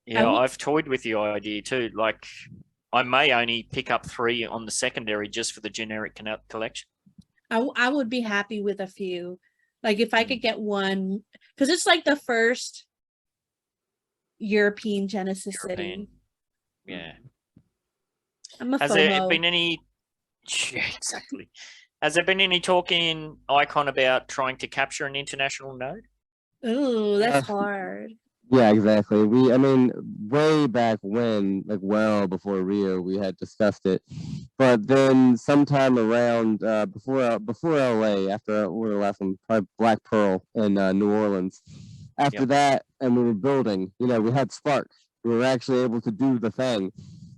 Yeah, I've toyed with the idea too. Like, I may only pick up 3 on the secondary just for the generic collection. I would be happy with a few. Like if I could get one, because it's like the first European Genesis city. Yeah. Has there been any? Yeah, exactly. Has there been any talk in iCON about trying to capture an international node? Oh, that's hard. Yeah, exactly. I mean, way back when, like well before Rio, we had discussed it. But then sometime around before LA, after we were the last one, probably Black Pearl in New Orleans. After that, and we were building, we had spark. We were actually able to do the thing.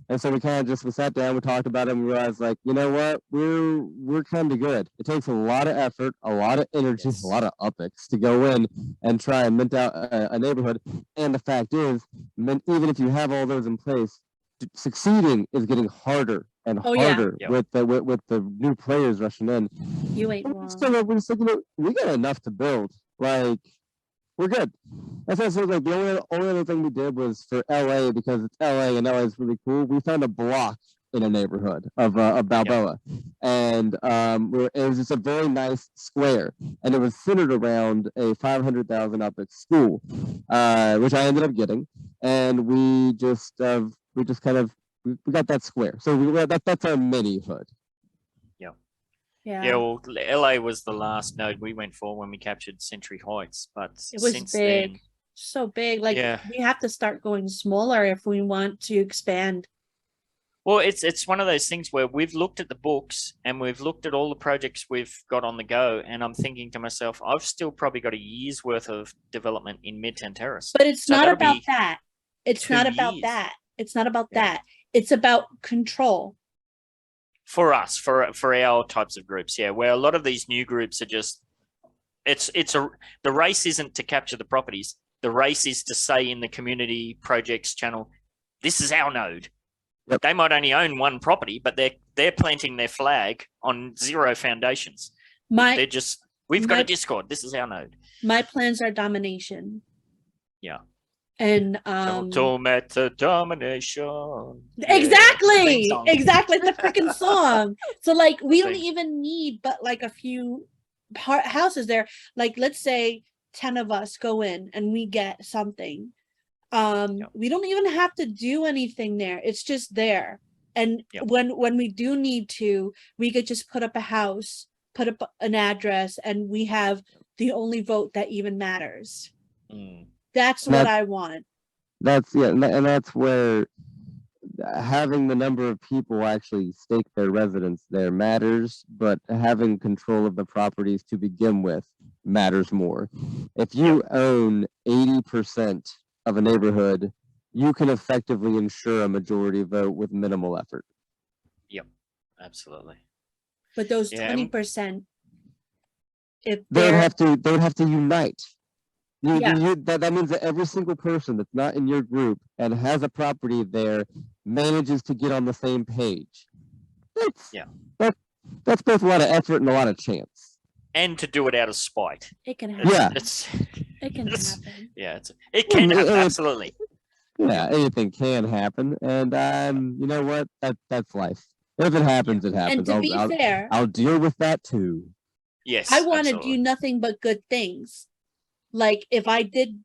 And so we kind of we sat down, we talked about it, and we realized, like, you know what, we're kind of good. It takes a lot of effort, a lot of energy, a lot of upics to go in and try and mint out a neighborhood. And the fact is, even if you have all those in place, succeeding is getting harder and harder with the new players rushing in. You ain't wrong. We're just like, we got enough to build. Like, we're good. That's also like the only other thing we did was for LA, because it's LA and LA is really cool. We found a block in a neighborhood of Balboa, and it was just a very nice square, and it was centered around a 500,000 up at school, which I ended up getting, and we got that square. So that's our mini hood. Yeah, well, LA was the last node we went for when we captured Century Heights, but it was since big, then, so big. Like we have to start going smaller if we want to expand. Well, it's one of those things where we've looked at the books and we've looked at all the projects we've got on the go, and I'm thinking to myself, I've still probably got a year's worth of development in Midtown Terrace. But it's not about that. It's not about that. It's not about that. It's about control. For us, for our types of groups, where a lot of these new groups are just, the race isn't to capture the properties. The race is to say in the community projects channel, this is our node. Yep. They might only own one property, but they're planting their flag on 0 foundations. We've got a Discord. This is our node. My plans are domination. Yeah. And total meta domination. Exactly. Exactly. The freaking song. So like we don't even need but like a few houses there. Like let's say 10 of us go in and we get something. We don't even have to do anything there. It's just there. And when we do need to, we could just put up a house, put up an address, and we have the only vote that even matters. That's what I want. And that's where having the number of people actually stake their residence there matters, but having control of the properties to begin with matters more. If you own 80% of a neighborhood, you can effectively ensure a majority vote with minimal effort. Yep, absolutely. But those Yeah, 20%, if They would they're have to unite. Yeah. That means that every single person that's not in your group and has a property there manages to get on the same page. That's both a lot of effort and a lot of chance. and to do it out of spite. it can happen. Yeah. It can it's- happen. Yeah, it can happen, absolutely. Yeah, anything can happen, and you know what? That's life. If it happens, it happens. And to be fair, I'll deal with that too. Yes, I want to absolutely. do nothing but good things. Like if I did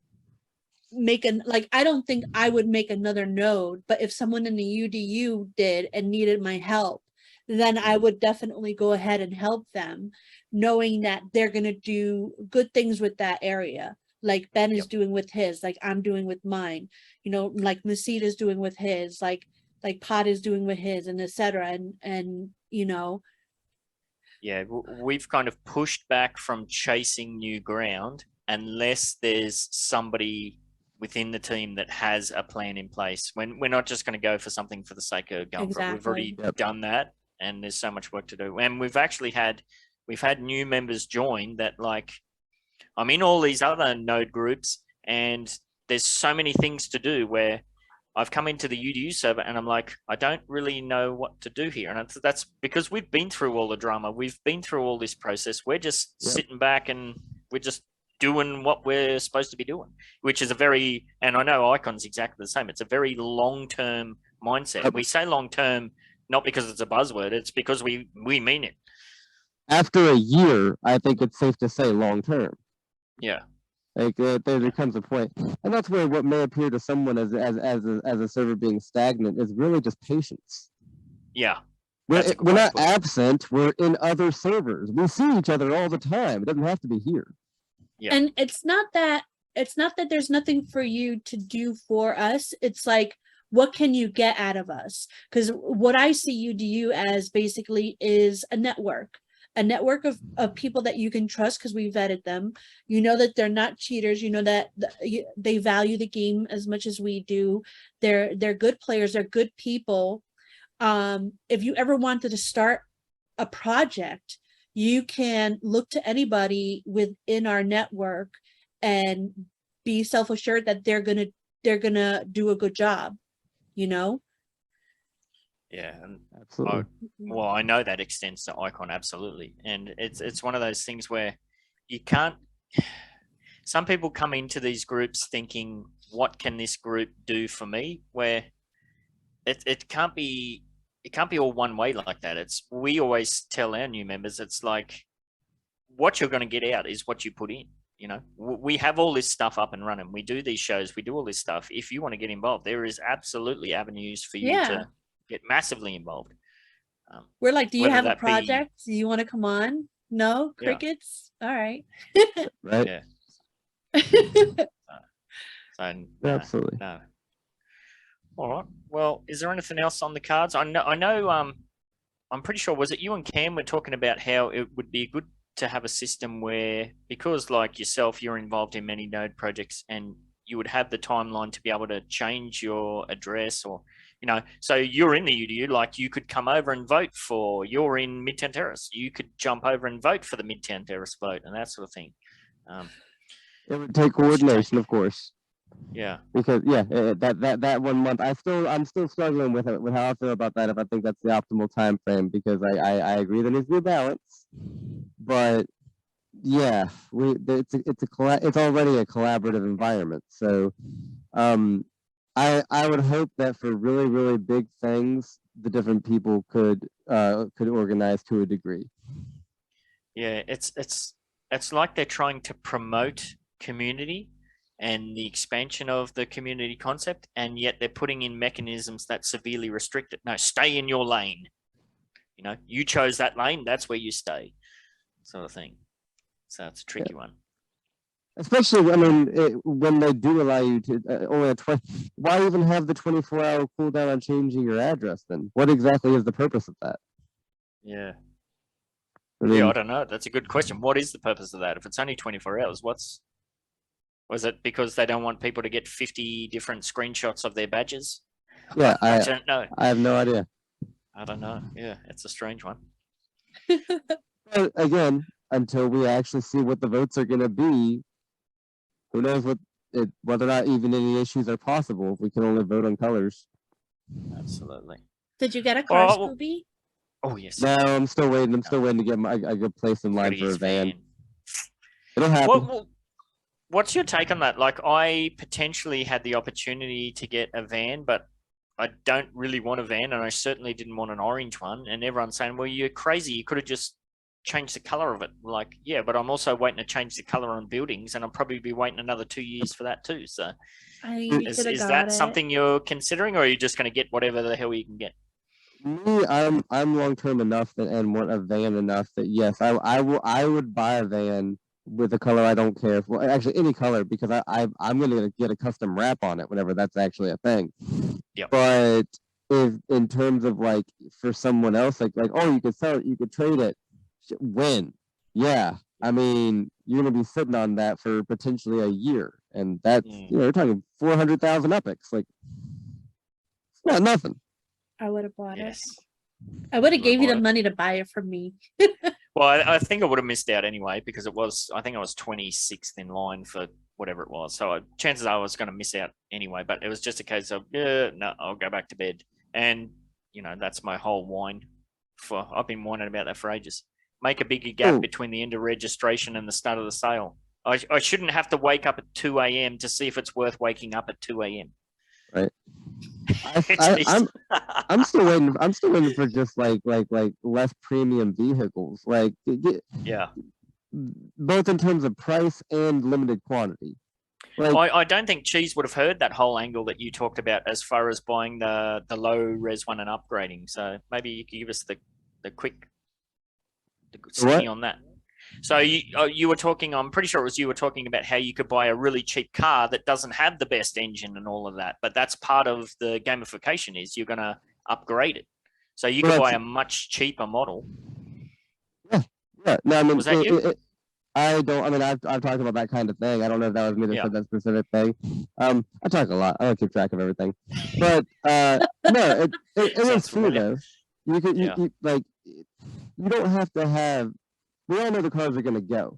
I don't think I would make another node, but if someone in the UDU did and needed my help, then I would definitely go ahead and help them, knowing that they're going to do good things with that area. Like Ben is doing with his, like I'm doing with mine, you know, like Masid is doing with his, like Pot is doing with his, and etc. And you know, Yeah, we've kind of pushed back from chasing new ground unless there's somebody within the team that has a plan in place. When we're not just going to go for something for the sake of going for it. We've already done that, and there's so much work to do. And we've had new members join that, like, I'm in all these other node groups, and there's so many things to do where I've come into the UDU server and I'm like, I don't really know what to do here. And that's because we've been through all the drama. We've been through all this process. We're just sitting back and we're just doing what we're supposed to be doing, which is and I know iCON's exactly the same. It's a very long-term mindset. We say long-term, not because it's a buzzword. It's because we mean it. After a year, I think it's safe to say long-term. Yeah. Like there comes a point, and that's where what may appear to someone as a server being stagnant is really just patience. Yeah, we're not absent. We're in other servers. We see each other all the time. It doesn't have to be here. Yeah, and it's not that there's nothing for you to do for us. It's like, what can you get out of us? Because what I see UDU as basically is a network of people that you can trust because we vetted them. You know that they're not cheaters. You know that they value the game as much as we do. They're good players. They're good people. If you ever wanted to start a project, you can look to anybody within our network and be self-assured that they're gonna do a good job, you know? Yeah, and absolutely. Well, I know that extends to iCON, absolutely. And it's one of those things where you can't. Some people come into these groups thinking, "What can this group do for me?" Where it can't be all one way like that. We always tell our new members, it's like, what you're going to get out is what you put in. You know, we have all this stuff up and running. We do these shows. We do all this stuff. If you want to get involved, there is absolutely avenues for you to get massively involved. We're like, do you have a project? Do you want to come on? No? Crickets? All right. Right. Yeah. So absolutely. No. All right. Well, is there anything else on the cards? I know I'm pretty sure, was it you and Cam were talking about how it would be good to have a system where, because like yourself, you're involved in many node projects and you would have the timeline to be able to change your address, or, you know, so you're in the UDU, like you could come over and vote for, you're in Midtown Terrace, you could jump over and vote for the Midtown Terrace vote and that sort of thing. It would take coordination, of course. Yeah. Because that 1 month, I'm still struggling with how I feel about that. If I think that's the optimal time frame, because I agree there needs to be a balance, but yeah, it's already a collaborative environment. So, I would hope that for really, really big things, the different people could organize to a degree. Yeah, it's like they're trying to promote community and the expansion of the community concept, and yet they're putting in mechanisms that severely restrict it. No, stay in your lane. You know, you chose that lane, that's where you stay, sort of thing. So it's a tricky one. Especially, I mean, when they do allow you to only why even have the 24-hour cooldown on changing your address then? What exactly is the purpose of that? Yeah. I mean, I don't know. That's a good question. What is the purpose of that? If it's only 24 hours, was it because they don't want people to get 50 different screenshots of their badges? Yeah, I don't know. I have no idea. I don't know. Yeah, it's a strange one. But again, until we actually see what the votes are going to be, who knows whether or not even any issues are possible if we can only vote on colors. Absolutely. Did you get a car, Well, Skoobie? Oh, yes. No, I'm still waiting. I'm still waiting to get a good place in line for a van. It'll happen. What's your take on that? Like, I potentially had the opportunity to get a van, but I don't really want a van, and I certainly didn't want an orange one. And everyone's saying, well, you're crazy. You could have just changed the color of it. Like, yeah, but I'm also waiting to change the color on buildings, and I'll probably be waiting another 2 years for that too. So is that something you're considering, or are you just going to get whatever the hell you can get? Me, I'm long-term enough and want a van enough that yes, I would buy a van with a color I don't care for. Actually, any color, because I'm gonna get a custom wrap on it whenever that's actually a thing. Yep. But if in terms of like for someone else, like oh, you could sell it, you could trade it. When? Yeah, I mean you're gonna be sitting on that for potentially a year, and that's you're talking 400,000 epics. Like it's not nothing. I would have bought it. I would have gave you the money to buy it from me. Well, I think I would have missed out anyway, because I think I was 26th in line for whatever it was. So chances are I was going to miss out anyway, but it was just a case of, no, I'll go back to bed. And, that's my whole whine. I've been whining about that for ages. Make a bigger gap between the end of registration and the start of the sale. I shouldn't have to wake up at 2 a.m. to see if it's worth waking up at 2 a.m. Right. I'm still waiting. I'm still waiting for just like less premium vehicles, both in terms of price and limited quantity. Like, I don't think Cheese would have heard that whole angle that you talked about as far as buying the low res one and upgrading. So maybe you could give us the quick skinny on that. So you were talking, I'm pretty sure it was you were talking about how you could buy a really cheap car that doesn't have the best engine and all of that, but that's part of the gamification is you're going to upgrade it. So you could buy a much cheaper model. Yeah. No, I mean, was that you? I don't. I mean, I've talked about that kind of thing. I don't know if that was me that said that specific thing. I talk a lot. I don't keep track of everything, but no, it is true though. You could you don't have to have. We all know the cars are going to go,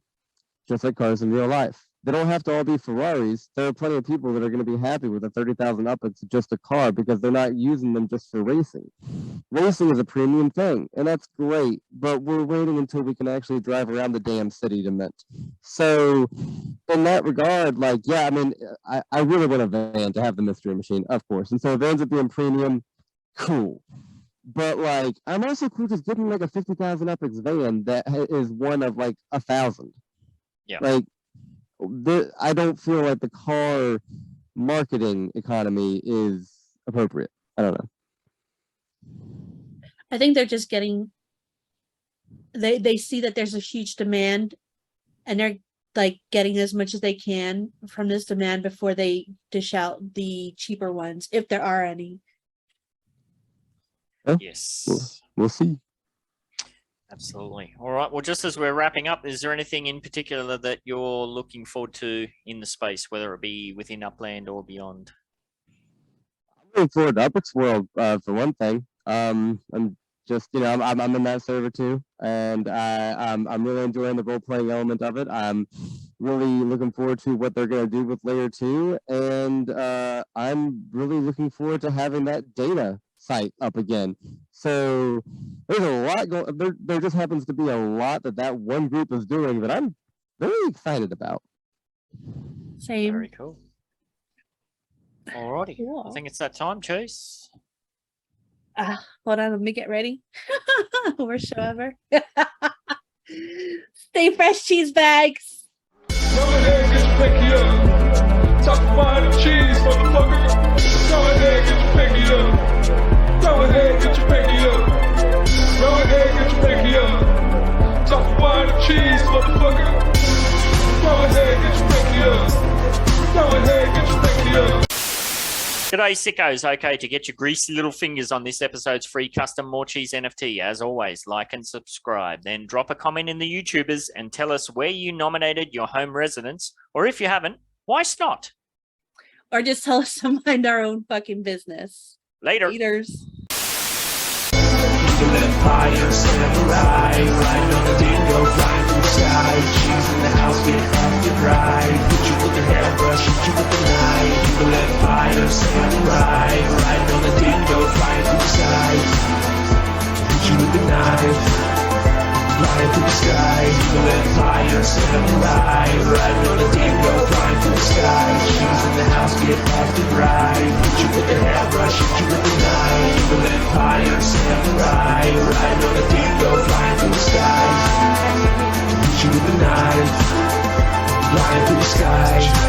just like cars in real life. They don't have to all be Ferraris. There are plenty of people that are going to be happy with a 30,000 up. It's just a car because they're not using them just for racing. Racing is a premium thing, and that's great, but we're waiting until we can actually drive around the damn city to Mint. So in that regard, I mean, I really want a van to have the mystery machine, of course. And so vans would be in premium, cool. But I'm also cool just getting a 50,000 epics van that is one of 1,000. Yeah. I don't feel like the car marketing economy is appropriate. I don't know. I think they're just getting. They see that there's a huge demand, and they're getting as much as they can from this demand before they dish out the cheaper ones, if there are any. Yes. We'll see. Absolutely. All right. Well, just as we're wrapping up, is there anything in particular that you're looking forward to in the space, whether it be within Upland or beyond? I'm looking forward to Upix World for one thing. I'm just, I'm in that server too, and I'm really enjoying the role playing element of it. I'm really looking forward to what they're going to do with Layer 2, and I'm really looking forward to having that data site up again. So there's a lot going. There just happens to be a lot that one group is doing that I'm very excited about. Same. Very cool. Alrighty. Cool. I think it's that time, Chase. Hold on, let me get ready. Worst show ever. Stay fresh, cheese bags. Go ahead, get your pinky up. Talk about the cheese, motherfucker. Go ahead, get your pinky up. Go ahead, get your pinky up. Go ahead, get your pinky up. Talk about the cheese, motherfucker. Go ahead, get your pinky up. Go ahead, get your pinky up. G'day, sickos. Okay, to get your greasy little fingers on this episode's free custom Morecheese NFT, as always, like and subscribe. Then drop a comment in the YouTubers and tell us where you nominated your home residence, or if you haven't, why not? Or just tell us to mind our own fucking business. Later. Laters. fire, samurai. Riding on the dingo, flying through the sky. Cheese in the house, get off your ride. Hit you with the hairbrush, hit you with the knife. You can let fire, samurai. Riding on the dingo, flying through the sky. Hit you with the knife. Flying through the sky, you can let fire, samurai. Riding on a dingo, flying through the sky. Cheese in the house, get off the ride. Hit you with the hairbrush, hit you with the knife. You can let fire, samurai. Riding on a dingo, flying through the sky. Hit you with the knife. Flying through the sky.